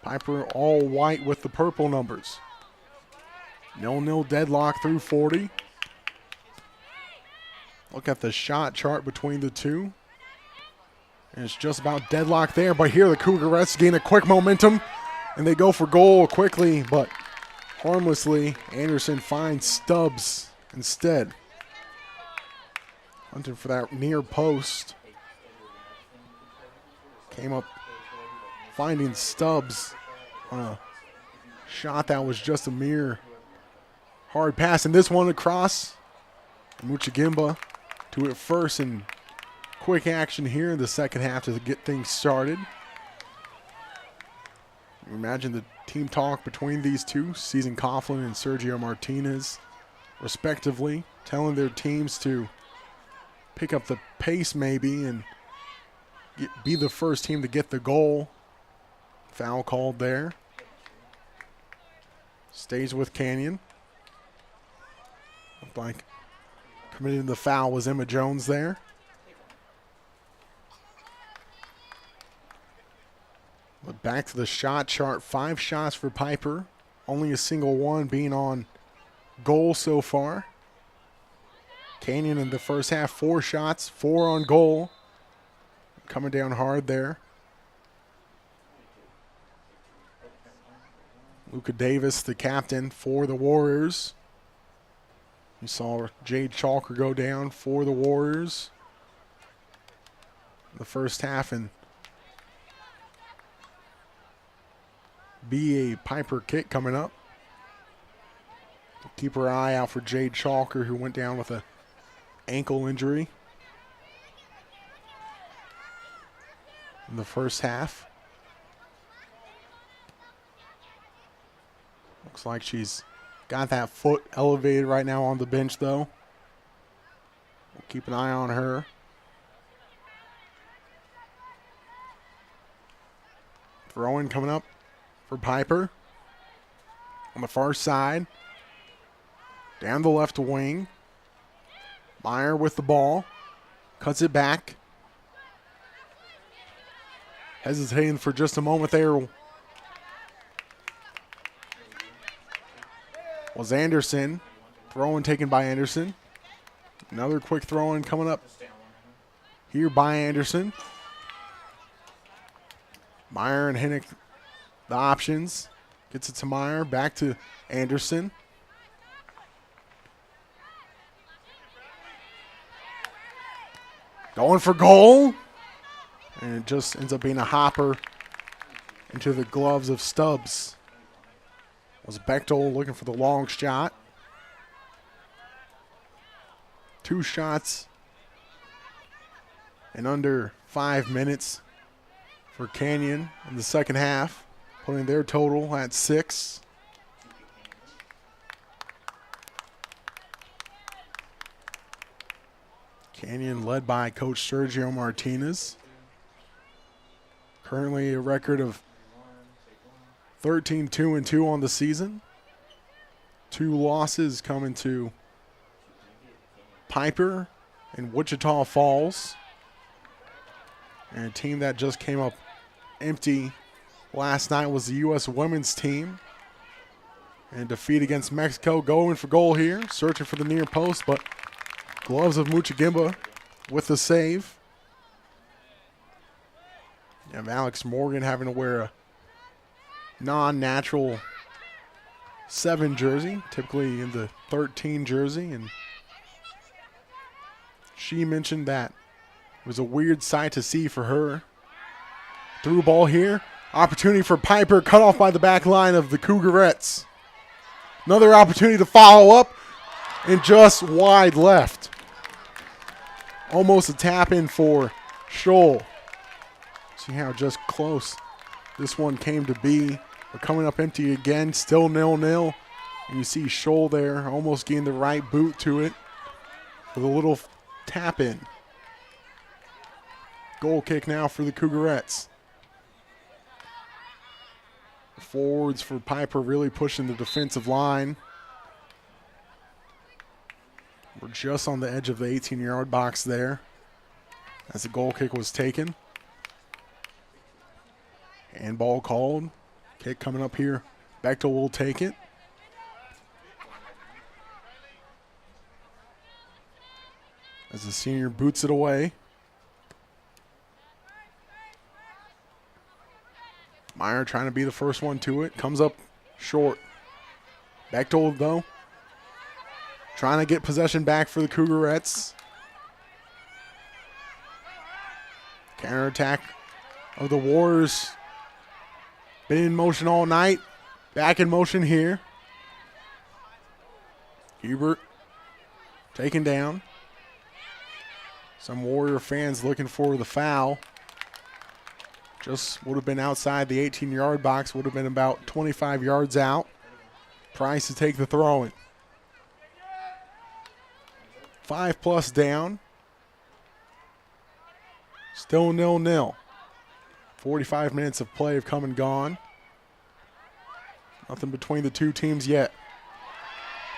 S1: Pieper all white with the purple numbers. 0-0 deadlock through 40. Look at the shot chart between the two. And it's just about deadlock there, but here the Cougarettes gain a quick momentum, and they go for goal quickly, but harmlessly. Anderson finds Stubbs instead. Hunting for that near post. Came up finding Stubbs on a shot that was just a mere hard pass. And this one across. Muchagimba to it first, and quick action here in the second half to get things started. Imagine the team talk between these two, Season Coughlin and Sergio Martinez, respectively, telling their teams to pick up the pace maybe and be the first team to get the goal. Foul called there. Stays with Canyon. Looked like committing the foul was Emma Jones there. But back to the shot chart. 5 shots for Pieper. Only a single one being on goal so far. Canyon in the first half, 4 shots, 4 on goal. Coming down hard there. Luca Davis, the captain for the Warriors. You saw Jade Chalker go down for the Warriors in the first half, and be a Pieper kick coming up. Keep her eye out for Jade Chalker, who went down with an ankle injury in the first half. Looks like she's got that foot elevated right now on the bench, though. We'll keep an eye on her. Throw-in coming up for Pieper. On the far side. Down the left wing. Meyer with the ball. Cuts it back. Hesitating for just a moment there was Anderson. Throw-in taken by Anderson. Another quick throw-in coming up here by Anderson. Meyer and Hennick, the options. Gets it to Meyer. Back to Anderson. Going for goal. And it just ends up being a hopper into the gloves of Stubbs. Was Bechtel looking for the long shot. 2 shots in under 5 minutes for Canyon in the second half, putting their total at 6. Canyon led by Coach Sergio Martinez. Currently a record of 13-2-2 on the season. 2 losses coming to Pieper and Wichita Falls. And a team that just came up empty last night was the U.S. women's team. And defeat against Mexico, going for goal here. Searching for the near post, but gloves of Muchagimba with the save. You have Alex Morgan having to wear a non-natural 7 jersey, typically in the 13 jersey, and she mentioned that it was a weird sight to see for her. Through ball here, opportunity for Pieper, cut off by the back line of the Cougarettes. Another opportunity to follow up. and just wide left. Almost a tap in for Scholl. See how just close this one came to be. But coming up empty again, still 0-0. And you see Scholl there almost getting the right boot to it with a little tap in. Goal kick now for the Cougarettes. Forwards for Pieper really pushing the defensive line. We're just on the edge of the 18-yard box there as the goal kick was taken. Handball called. Kick coming up here. Bechtel will take it. As the senior boots it away. Meyer trying to be the first one to it. Comes up short. Bechtel, though, trying to get possession back for the Cougarettes. Counterattack of the Warriors. Been in motion all night. Back in motion here. Hubert taken down. Some Warrior fans looking for the foul. Just would have been outside the 18-yard box. Would have been about 25 yards out. Price to take the throw-in. 5+ down. Still 0-0. 45 minutes of play have come and gone. Nothing between the two teams yet.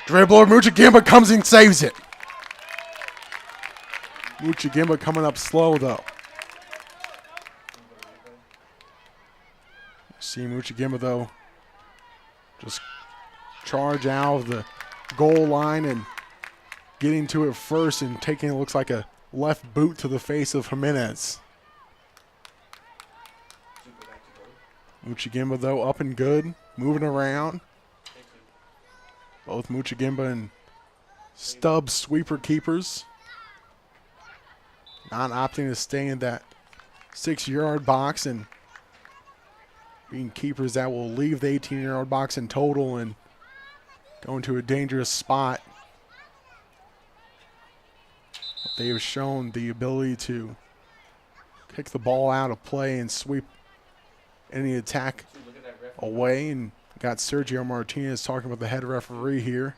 S1: Dribbler, Muchagimba comes and saves it. Muchagimba coming up slow, though. See Muchagimba, though, just charge out of the goal line and getting to it first and taking it looks like a left boot to the face of Jimenez. Muchagimba, though, up and good, moving around. Both Muchagimba and Stubbs sweeper keepers. Not opting to stay in that 6-yard box and being keepers that will leave the 18-yard box in total and go into a dangerous spot. They have shown the ability to kick the ball out of play and sweep any attack away. And got Sergio Martinez talking with the head referee here.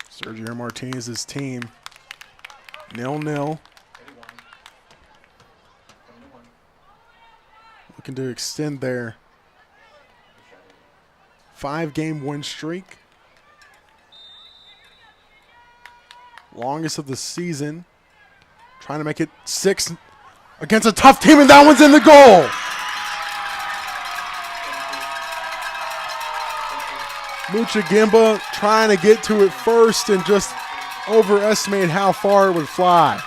S1: Sergio Martinez's team 0-0. Looking to extend their 5-game win streak. Longest of the season. Trying to make it 6 against a tough team, and that one's in the goal. Muchagimba trying to get to it first and just overestimated how far it would fly.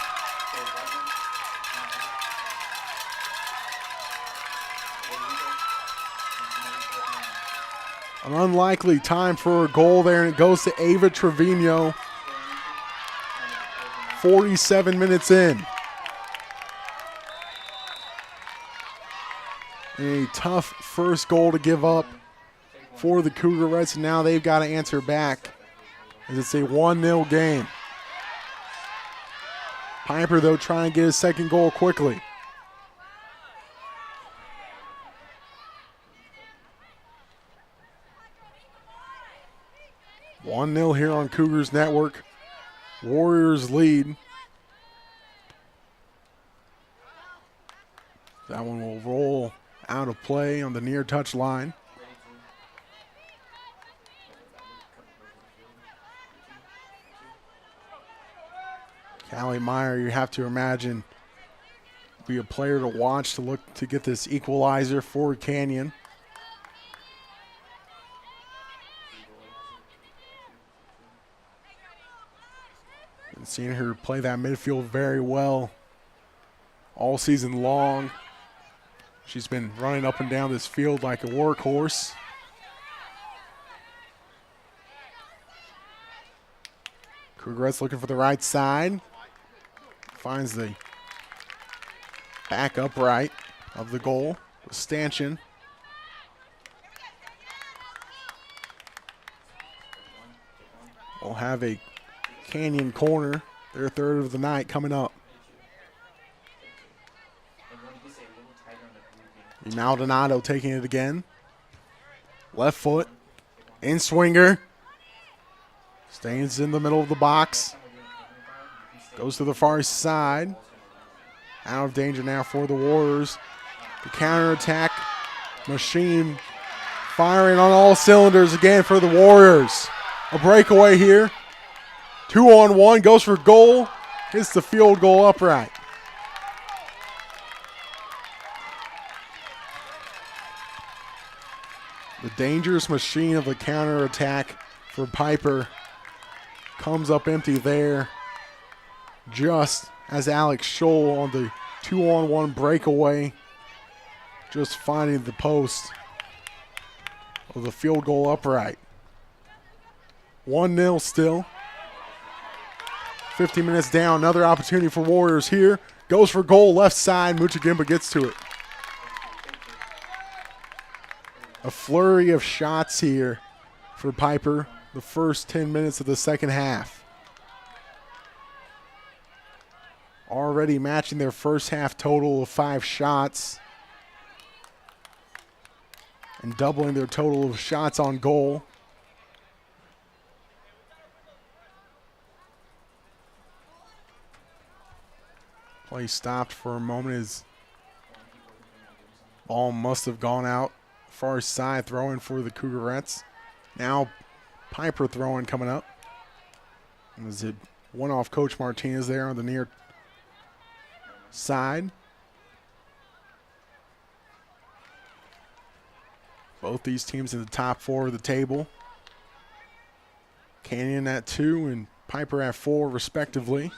S1: An unlikely time for a goal there, and it goes to Ava Trevino. 47 minutes in. A tough first goal to give up for the Cougarettes. Now they've got to answer back as it's a 1-0 game. Pieper, though, trying to get his second goal quickly. (1-0) here on Cougars Network. Warriors lead. That one will roll out of play on the near touch line. Callie Meyer, you have to imagine, be a player to watch to look to get this equalizer for Canyon. Been seeing her play that midfield very well all season long. She's been running up and down this field like a workhorse. Cougarettes looking for the right side. Finds the back upright of the goal with Stanchion. will have a Canyon corner, their third of the night coming up. Maldonado taking it again. Left foot, in swinger. Stays in the middle of the box. Goes to the far side. Out of danger now for the Warriors. The counterattack machine firing on all cylinders again for the Warriors. A breakaway here. 2-on-1, goes for goal. Hits the field goal upright. The dangerous machine of the counterattack for Pieper comes up empty there. Just as Alex Scholl on the 2-on-1 breakaway, just finding the post of the field goal upright. 1-0 still. 50 minutes down, another opportunity for Warriors here. Goes for goal, left side, Muchagimba gets to it. A flurry of shots here for Pieper the first 10 minutes of the second half. Already matching their first half total of 5 shots and doubling their total of shots on goal. Play stopped for a moment as ball must have gone out. Far side throwing for the Cougarettes. Now Pieper throwing coming up. As it went off Coach Martinez there on the near side. Both these teams in the top 4 of the table. Canyon at 2 and Pieper at 4 respectively.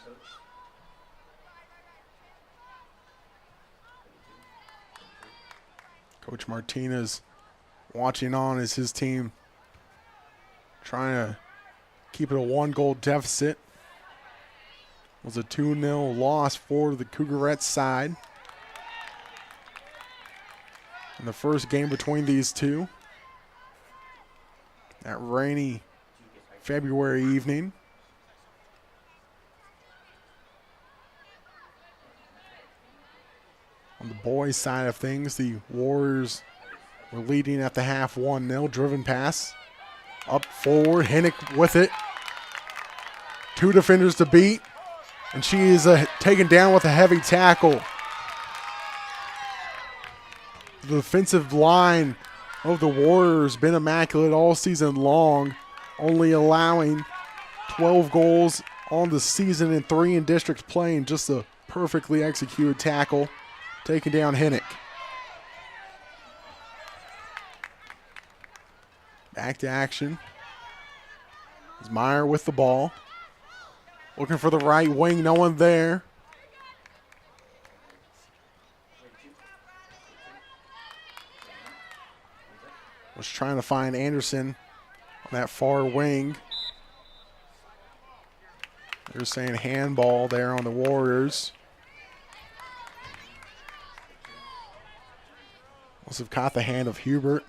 S1: Coach Martinez watching on as his team trying to keep it a 1-goal deficit. It was a 2-0 loss for the Cougarettes side in the first game between these two. That rainy February evening. On the boys' side of things, the Warriors were leading at the half 1-0. Driven pass. Up forward, Hennick with it. 2 defenders to beat. And she is taken down with a heavy tackle. The defensive line of the Warriors been immaculate all season long, only allowing 12 goals on the season and 3 in district play, and just a perfectly executed tackle. Taking down Hennick. Back to action. It's Meyer with the ball. Looking for the right wing, no one there. Was trying to find Anderson on that far wing. They're saying handball there on the Warriors. Must have caught the hand of Hubert.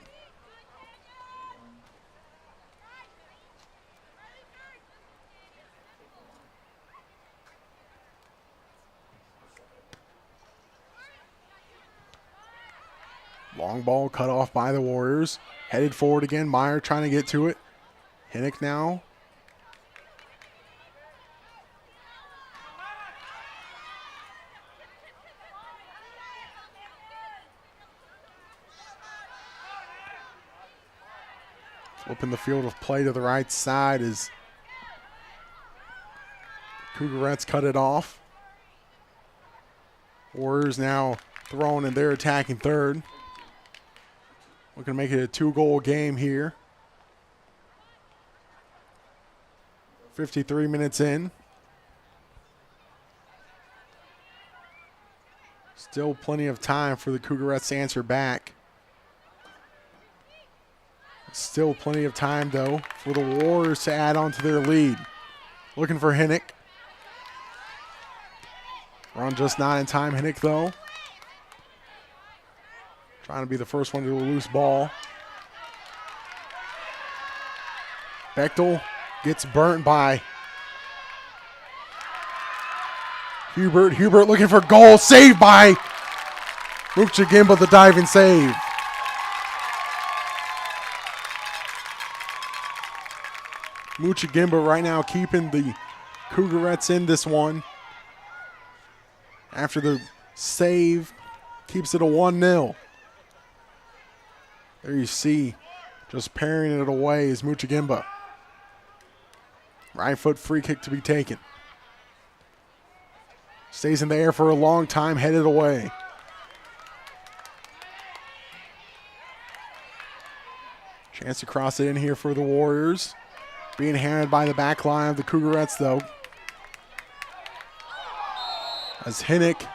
S1: Long ball cut off by the Warriors. Headed forward again. Meyer trying to get to it. Hennick now. Flipping the field of play to the right side as Cougarettes cut it off. Warriors now throwing in their attacking third. Looking to make it a 2-goal game here. 53 minutes in. Still plenty of time for the Cougarettes to answer back. Still plenty of time, though, for the Warriors to add on to their lead. Looking for Hennick. Run just not in time. Hennick, though, trying to be the first one to a loose ball. Bechtel Gets burnt by Hubert. Hubert looking for goal. Saved by Muchagimba, the diving save. Muchagimba right now keeping the Cougarettes in this one. After the save, keeps it a 1-0. There you see, just parrying it away is Muchagimba. Right foot free kick to be taken. Stays in the air for a long time, headed away. Chance to cross it in here for the Warriors. Being hammered by the back line of the Cougarettes, though. As Hinnick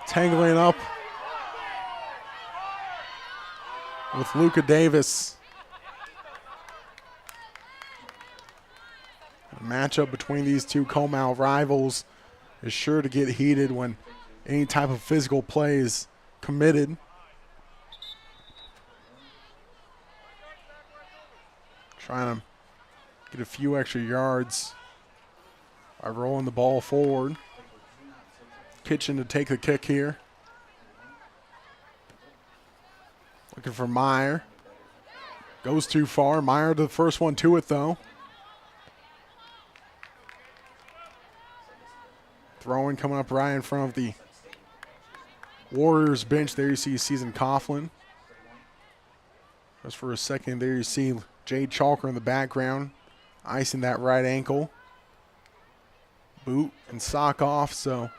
S1: tangling up with Luca Davis. A matchup between these two Comal rivals is sure to get heated when any type of physical play is committed. Trying to get a few extra yards by rolling the ball forward. Kitchen to take the kick here. Looking for Meyer. Goes too far. Meyer to the first one to it, though. Throwing coming up right in front of the Warriors bench. There you see Season Coughlin. Just for a second there you see Jade Chalker in the background. Icing that right ankle. Boot and sock off, so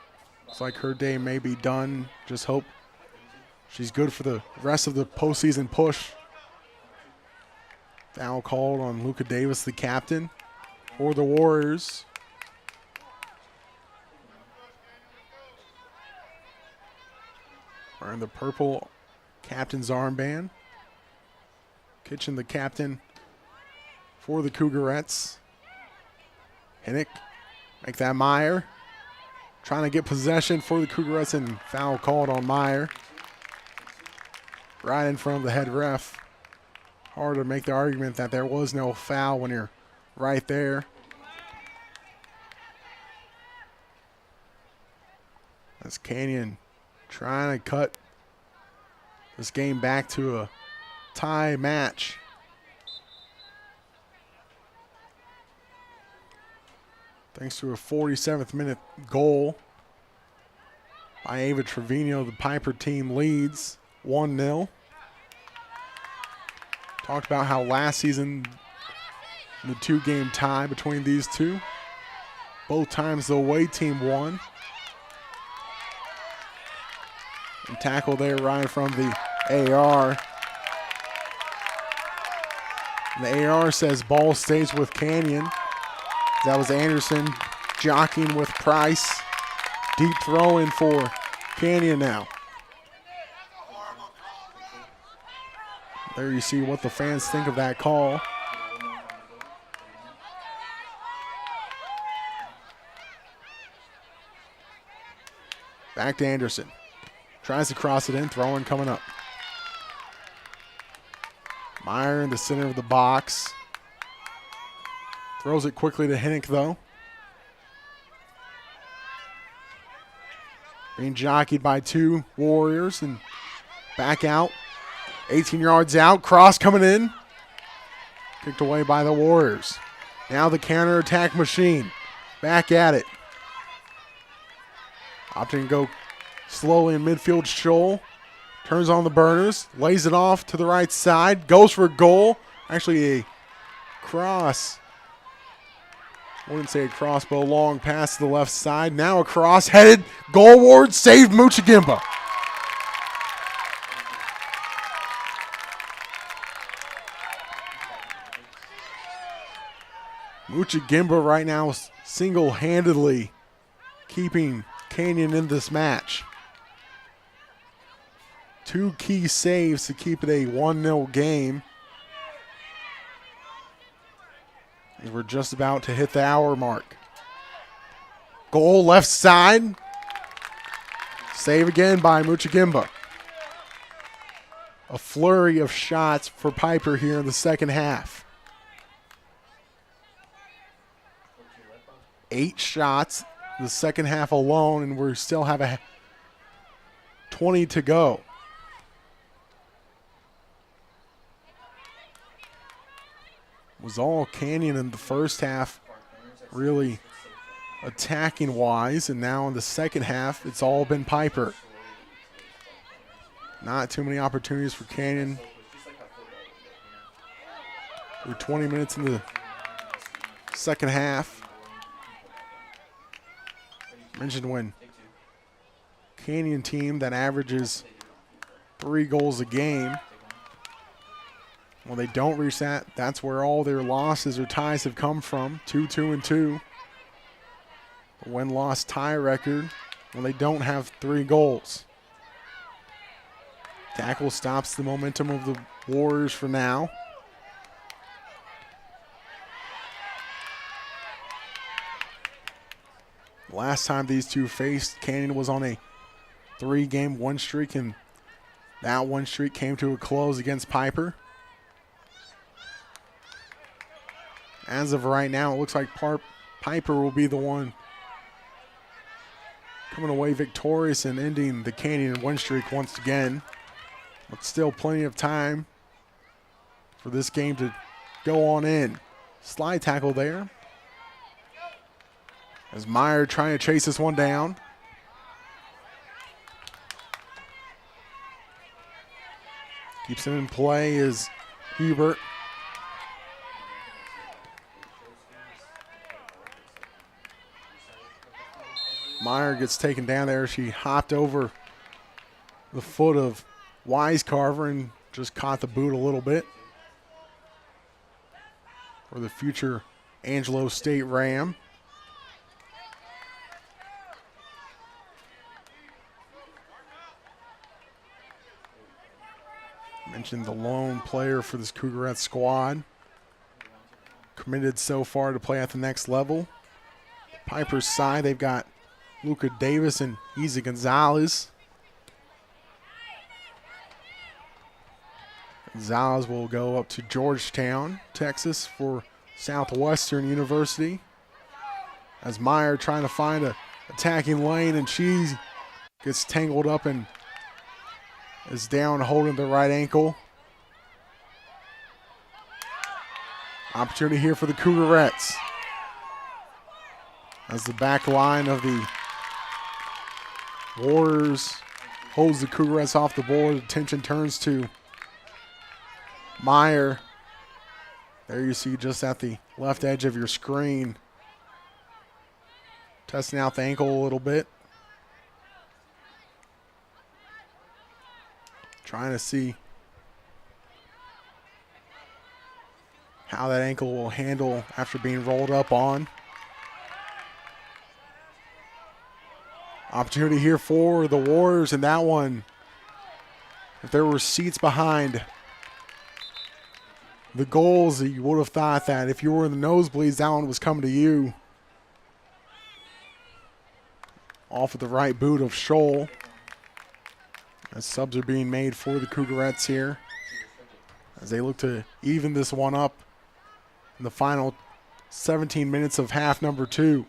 S1: looks like her day may be done. Just hope she's good for the rest of the postseason push. Foul called on Luca Davis, the captain for the Warriors. Wearing the purple captain's armband. Kitchen, the captain for the Cougarettes. Hinnick, make that Meyer. Trying to get possession for the Cougarettes, and foul called on Meyer. Right in front of the head ref. Hard to make the argument that there was no foul when you're right there. That's Canyon trying to cut this game back to a tie match. Thanks to a 47th minute goal by Ava Trevino, the Pieper team leads 1-0. Talked about how last season, the 2-game tie between these two, both times the away team won. And tackle there right from the AR. And the AR says ball stays with Canyon. That was Anderson jockeying with Price. Deep throw in for Canyon now. There you see what the fans think of that call. Back to Anderson. Tries to cross it in, throwing coming up. Meyer in the center of the box. Throws it quickly to Hinnick, though. Being jockeyed by two Warriors and back out. 18 yards out. Cross coming in. Kicked away by the Warriors. Now the counterattack machine. Back at it. Opting to go slowly in midfield. Scholl turns on the burners. Lays it off to the right side. Goes for a goal. Actually a cross. I wouldn't say a cross, but a long pass to the left side. Now a cross headed. Goalward. Saved Muchagimba. Muchagimba right now single-handedly keeping Canyon in this match. Two key saves to keep it a 1-0 game. And we're just about to hit the hour mark. Goal left side. Save again by Muchagimba. A flurry of shots for Pieper here in the second half. 8 shots the second half alone, and we still have a 20 to go. It was all Canyon in the first half, really attacking wise, and now in the second half, it's all been Pieper. Not too many opportunities for Canyon. We're 20 minutes in the second half. Mentioned when Canyon team that averages 3 goals a game. When they don't reach that, that's where all their losses or ties have come from. 2-2-2. A win-loss tie record when they don't have 3 goals. Tackle stops the momentum of the Warriors for now. Last time these two faced, Canyon was on a 3-game win streak, and that one streak came to a close against Pieper. As of right now, it looks like Pieper will be the one coming away victorious and ending the Canyon win streak once again. But still plenty of time for this game to go on in. Slide tackle there. As Meyer trying to chase this one down. Keeps it in play is Hubert. Meyer gets taken down there. She hopped over the foot of Wisecarver and just caught the boot a little bit. For the future Angelo State Ram. Mentioned the lone player for this Cougarette squad. Committed so far to play at the next level. Piper's side, they've got Luca Davis and Isa Gonzalez. Gonzalez will go up to Georgetown, Texas for Southwestern University. As Meyer trying to find a attacking lane, and she gets tangled up and is down holding the right ankle. Opportunity here for the Cougarettes. As the back line of the Warriors holds the Cougarettes off the board, attention turns to Meyer. There you see just at the left edge of your screen. Testing out the ankle a little bit. Trying to see how that ankle will handle after being rolled up on. Opportunity here for the Warriors, and that one, if there were seats behind the goals, you would have thought that if you were in the nosebleeds, that one was coming to you. Off of the right boot of Scholl. As subs are being made for the Cougarettes here, as they look to even this one up in the final 17 minutes of half number 2.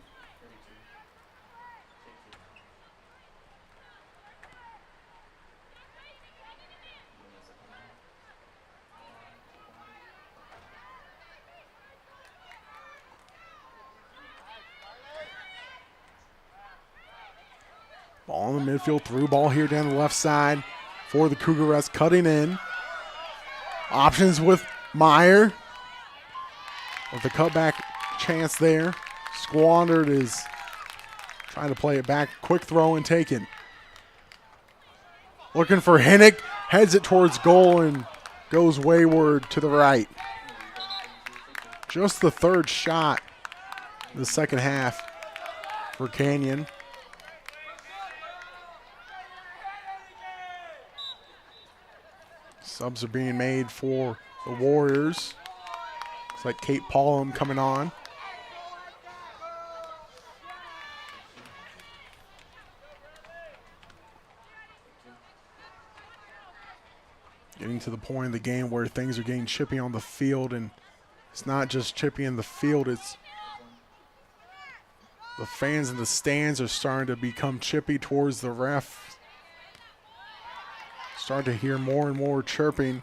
S1: Ball in the midfield, through ball here down the left side for the Cougarettes, cutting in. Options with Meyer. With the cutback chance there. Squandered, is trying to play it back. Quick throw and taken. Looking for Hennick, heads it towards goal and goes wayward to the right. Just the third shot in the second half for Canyon. Subs are being made for the Warriors. Looks like Kate Paulum coming on. Getting to the point of the game where things are getting chippy on the field, and it's not just chippy in the field, it's The fans in the stands are starting to become chippy towards the ref. Start to hear more and more chirping.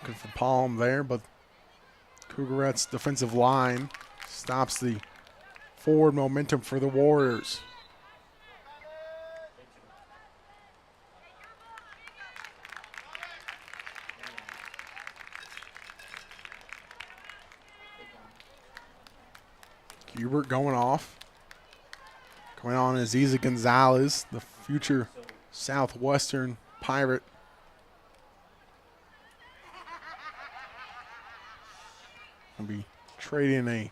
S1: Looking for Palm there, but Cougarette's defensive line stops the forward momentum for the Warriors. Hubert going off. Coming on is Isa Gonzalez, the future Southwestern Pirate. Will be trading a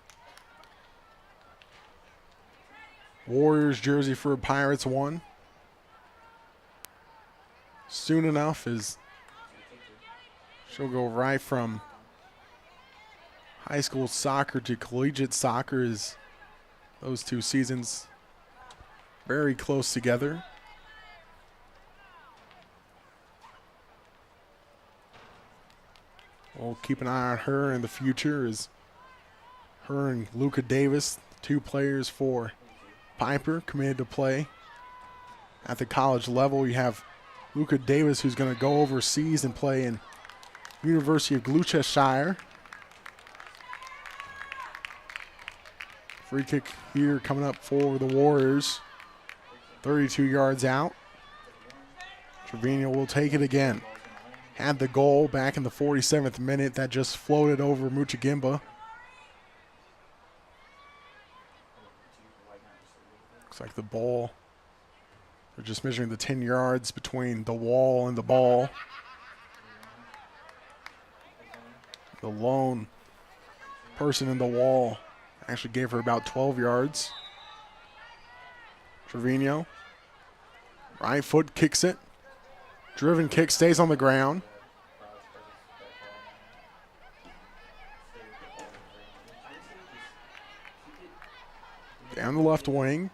S1: Warriors jersey for a Pirates one. Soon enough, as she'll go right from high school soccer to collegiate soccer, is those two seasons very close together. We'll keep an eye on her in the future, as her and Luca Davis, two players for Pieper, committed to play at the college level. You have Luca Davis, who's going to go overseas and play in University of Gloucestershire. Free kick here coming up for the Warriors. 32 yards out. Trevino will take it again. Had the goal back in the 47th minute that just floated over Muchagimba. Looks like the ball, they're just measuring the 10 yards between the wall and the ball. The lone person in the wall actually gave her about 12 yards. Trevino, right foot kicks it. Driven kick, stays on the ground. Down the left wing.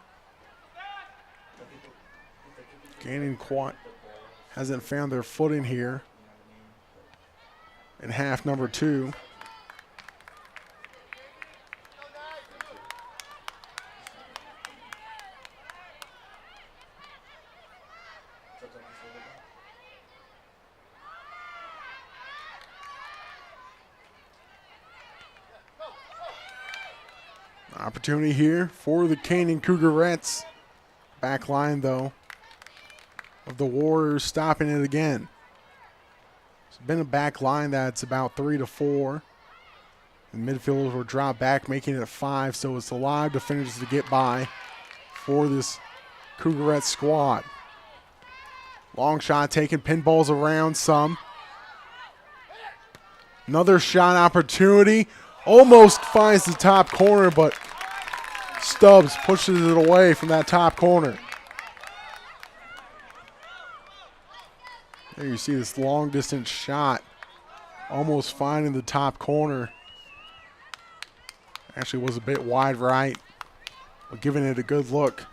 S1: Gaining quad hasn't found their footing here in half number 2. Opportunity here for the Canyon Cougarettes. Back line, though, of the Warriors stopping it again. It's been a back line that's about 3 to 4. The midfielders will drop back, making it a 5, so it's a lot of defenders to get by for this Cougarette squad. Long shot taken, pinballs around some. Another shot opportunity. Almost finds the top corner, but Stubbs pushes it away from that top corner. There you see this long distance shot almost finding the top corner. Actually was a bit wide right, but giving it a good look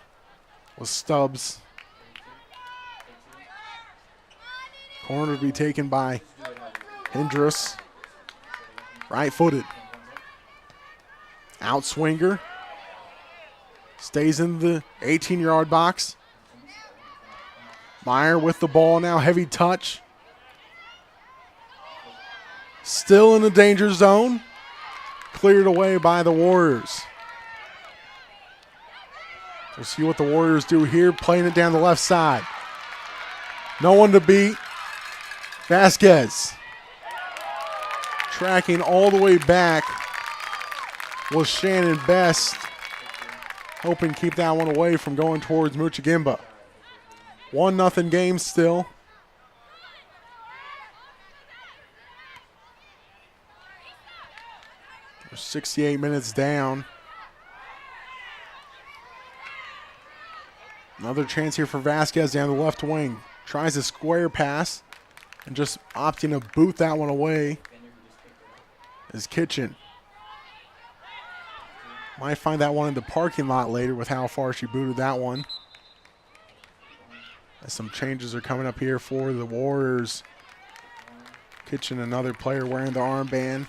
S1: was Stubbs. Corner to be taken by Hendricks. Right-footed. Outswinger. Stays in the 18-yard box. Meyer with the ball now. Heavy touch. Still in the danger zone. Cleared away by the Warriors. We'll see what the Warriors do here. Playing it down the left side. No one to beat. Vasquez. Tracking all the way back was Shannon Best. Hoping to keep that one away from going towards Muchagimba. 1-0 game still. We're 68 minutes down. Another chance here for Vasquez down the left wing. Tries a square pass and just opting to boot that one away is Kitchen. Might find that one in the parking lot later with how far she booted that one. As some changes are coming up here for the Warriors. Kitchen, another player wearing the armband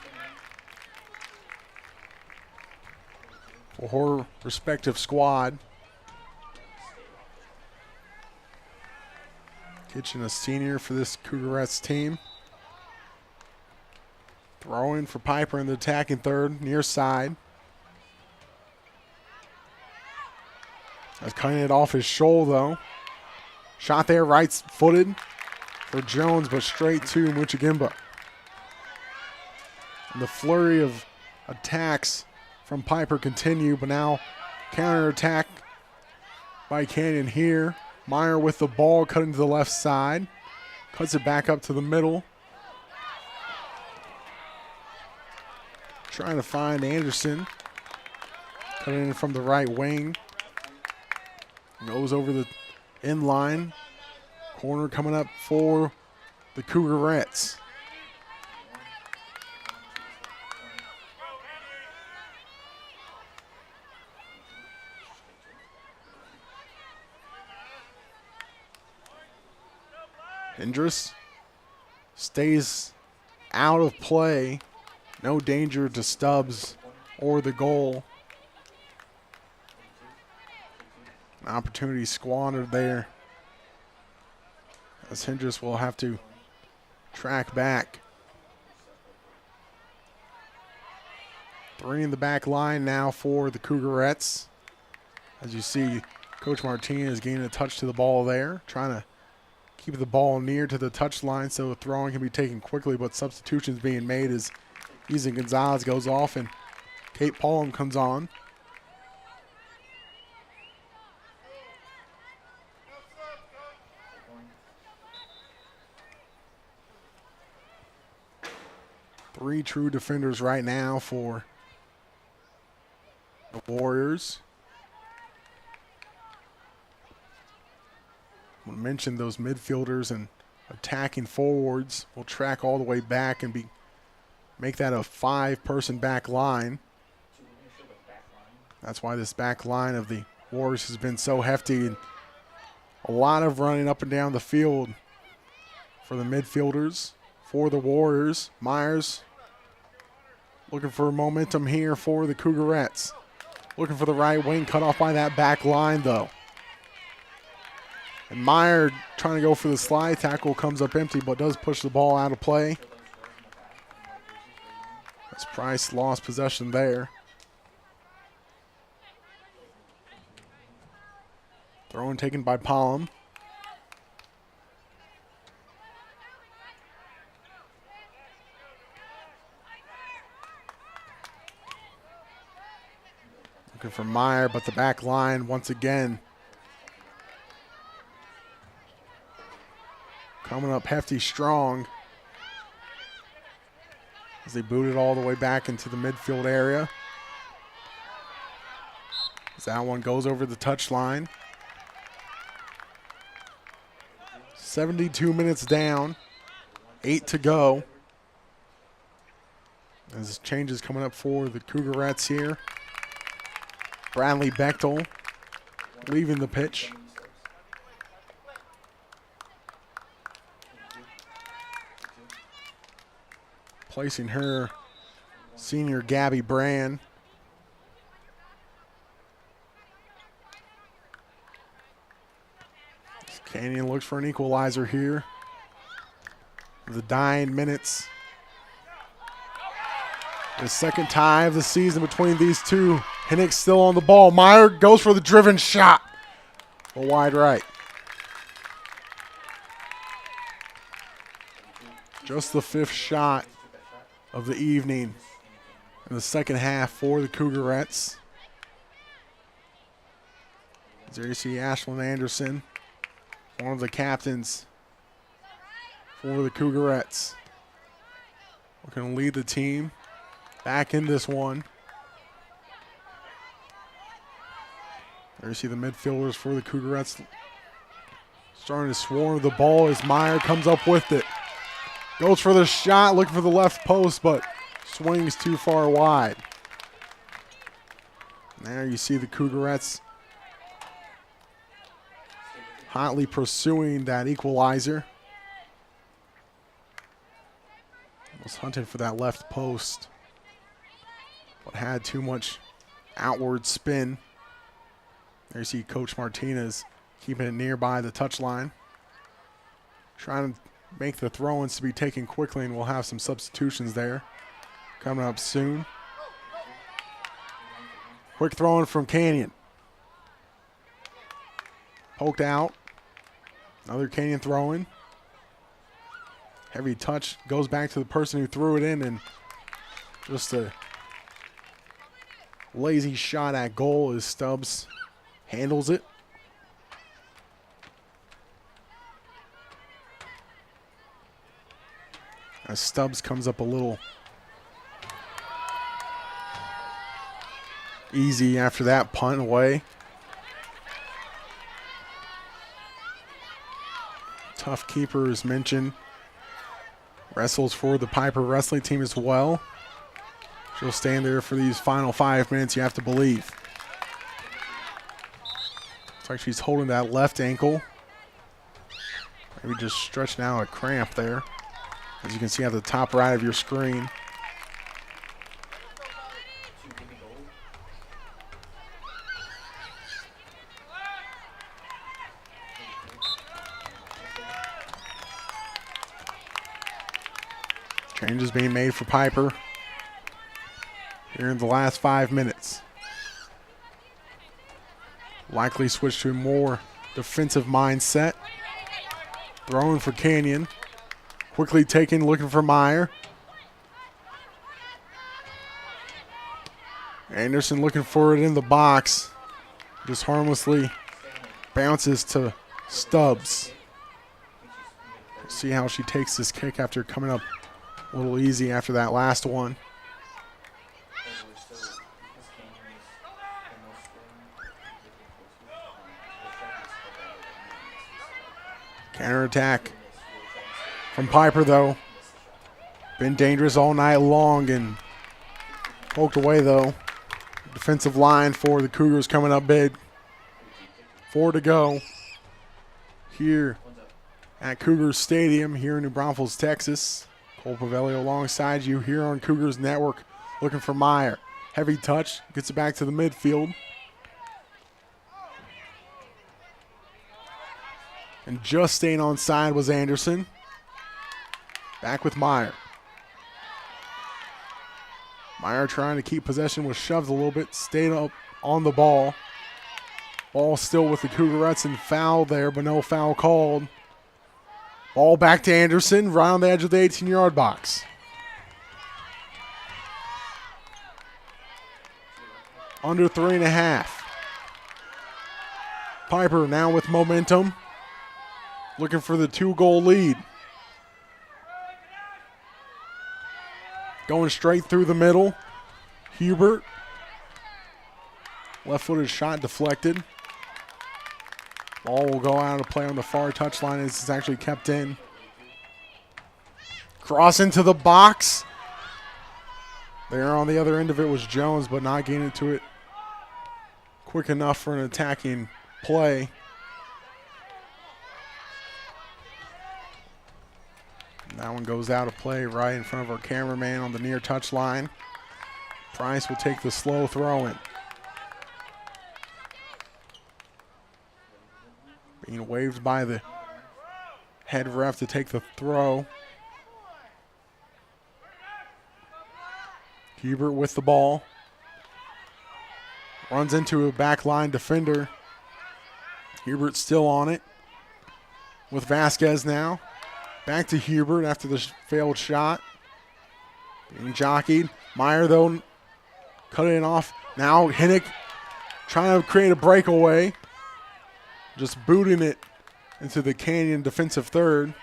S1: for her respective squad. Kitchen, a senior for this Cougarettes team. Throwing for Pieper in the attacking third, near side. That's cutting it off his shoulder, though. Shot there, right-footed for Jones, but straight to Muchagimba. And the flurry of attacks from Pieper continue, but now counterattack by Canyon here. Meyer with the ball, cutting to the left side. Cuts it back up to the middle. Trying to find Anderson. Cutting in from the right wing. Goes over the inline. Corner coming up for the Cougarettes. Hendricks stays out of play. No danger to Stubbs or the goal. An opportunity squandered there, as Hendricks will have to track back. 3 in the back line now for the Cougarettes. As you see, Coach Martinez gaining a touch to the ball there, trying to keep the ball near to the touch line so the throwing can be taken quickly, but substitutions being made as Ethan Gonzalez goes off and Kate Paulum comes on. Three true defenders right now for the Warriors. I mentioned those midfielders and attacking forwards will track all the way back and make that a 5-person back line. That's why this back line of the Warriors has been so hefty, and a lot of running up and down the field for the midfielders. For the Warriors, Myers looking for momentum here for the Cougarettes. Looking for the right wing, cut off by that back line though. And Meyer trying to go for the slide tackle, comes up empty, but does push the ball out of play. As Price lost possession there. Throw-in taken by Palm. Looking for Meyer, but the back line once again coming up hefty strong as they boot it all the way back into the midfield area. As that one goes over the touchline. 72 minutes down, 8 to go. As changes coming up for the Cougarettes here. Bradley Bechtel leaving the pitch. Placing her senior Gabby Brand. Canyon looks for an equalizer here. The dying minutes. The second tie of the season between these two. Hinnick still on the ball. Meyer goes for the driven shot. A wide right. Just the 5th shot of the evening in the second half for the Cougarettes. There you see Ashlyn Anderson, one of the captains for the Cougarettes. Looking to lead the team back in this one. There you see the midfielders for the Cougarettes starting to swarm the ball as Meyer comes up with it. Goes for the shot, looking for the left post, but swings too far wide. There you see the Cougarettes hotly pursuing that equalizer. Hunted for that left post, but had too much outward spin. There you see Coach Martinez keeping it nearby the touchline. Trying to make the throw-ins to be taken quickly, and we'll have some substitutions there coming up soon. Quick throw-in from Canyon. Poked out. Another Canyon throw-in. Heavy touch goes back to the person who threw it in, and just a lazy shot at goal as Stubbs handles it. As Stubbs comes up a little easy after that punt away. Tough keeper is mentioned. Wrestles for the Pieper wrestling team as well. She'll stand there for these final 5 minutes, you have to believe. Looks like she's holding that left ankle. Maybe just stretching out a cramp there, as you can see at the top right of your screen. Changes being made for Pieper here in the last 5 minutes. Likely switch to a more defensive mindset. Throwing for Canyon. Quickly taken, looking for Meyer. Anderson looking for it in the box. Just harmlessly bounces to Stubbs. See how she takes this kick after coming up a little easy after that last one. Counterattack from Pieper, though. Been dangerous all night long and poked away, though. Defensive line for the Cougars coming up big. 4 to go here at Cougars Stadium here in New Braunfels, Texas. Cole Pavelio alongside you here on Cougars Network, looking for Meyer. Heavy touch, gets it back to the midfield. And just staying on side was Anderson. Back with Meyer. Meyer trying to keep possession, was shoved a little bit, stayed up on the ball. Ball still with the Cougarettes, and foul there, but no foul called. Ball back to Anderson, right on the edge of the 18-yard box. Under 3.5. Pieper now with momentum. Looking for the 2-goal lead. Going straight through the middle. Hubert. Left-footed shot deflected. Ball will go out of play on the far touchline as it's actually kept in. Cross into the box. There on the other end of it was Jones, but not getting to it quick enough for an attacking play. And that one goes out of play right in front of our cameraman on the near touchline. Price will take the slow throw in. Being waved by the head ref to take the throw. Hubert with the ball. Runs into a backline defender. Hubert still on it. With Vasquez now. Back to Hubert after the failed shot. Being jockeyed. Meyer, though, cut it off. Now Hinnick trying to create a breakaway. Just booting it into the Canyon defensive third.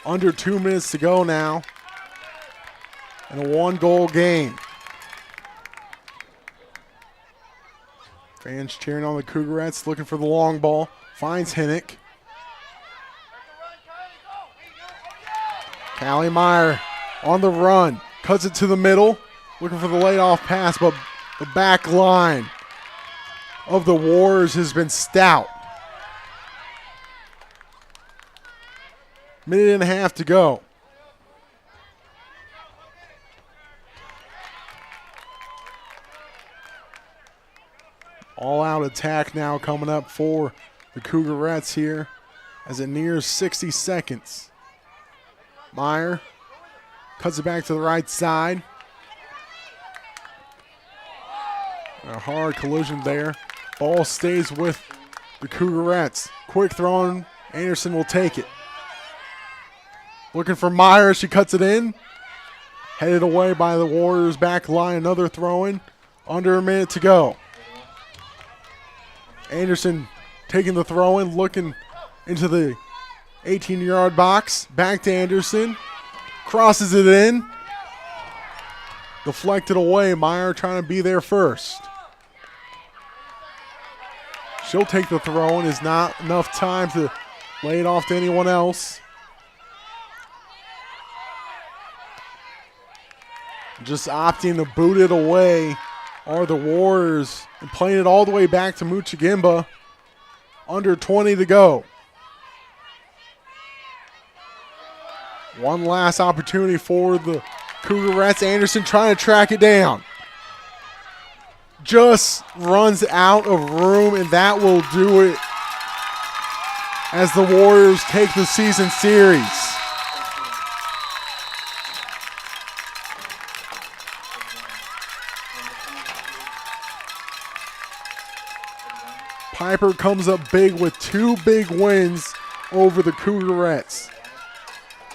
S1: Under 2 minutes to go now. And a 1-goal game. Fans cheering on the Cougarettes, looking for the long ball. Finds Hinnick. Callie Meyer on the run. Cuts it to the middle. Looking for the laid-off pass, but the back line of the Warriors has been stout. 1.5 minutes to go. All-out attack now coming up for the Cougarettes here as it nears 60 seconds. Meyer cuts it back to the right side. A hard collision there. Ball stays with the Cougarettes. Quick throw, Anderson will take it. Looking for Meyer, she cuts it in. Headed away by the Warriors back line, another throw-in. Under a minute to go. Anderson taking the throw-in, looking into the 18-yard box. Back to Anderson. Crosses it in. Deflected away. Meyer trying to be there first. She'll take the throw-in. Is not enough time to lay it off to anyone else. Just opting to boot it away are the Warriors and playing it all the way back to Muchagimba. Under 20 to go. One last opportunity for the Cougarettes. Anderson trying to track it down. Just runs out of room, and that will do it as the Warriors take the season series. Pieper comes up big with two big wins over the Cougarettes.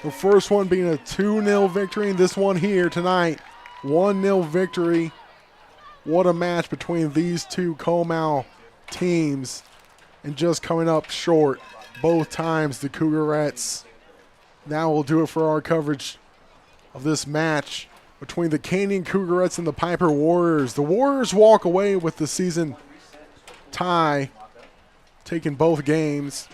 S1: The first one being a 2-0 victory, and this one here tonight, 1-0 victory. What a match between these two Comal teams, and just coming up short both times the Cougarettes. That will do it for our coverage of this match between the Canyon Cougarettes and the Pieper Warriors. The Warriors walk away with the season tie, taking both games.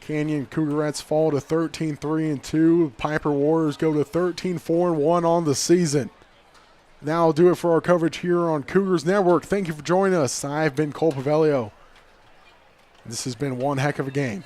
S1: Canyon Cougarettes fall to 13-3-2. Pieper Warriors go to 13-4-1 on the season. Now I'll do it for our coverage here on Cougars Network. Thank you for joining us. I've been Cole Pavelio. This has been one heck of a game.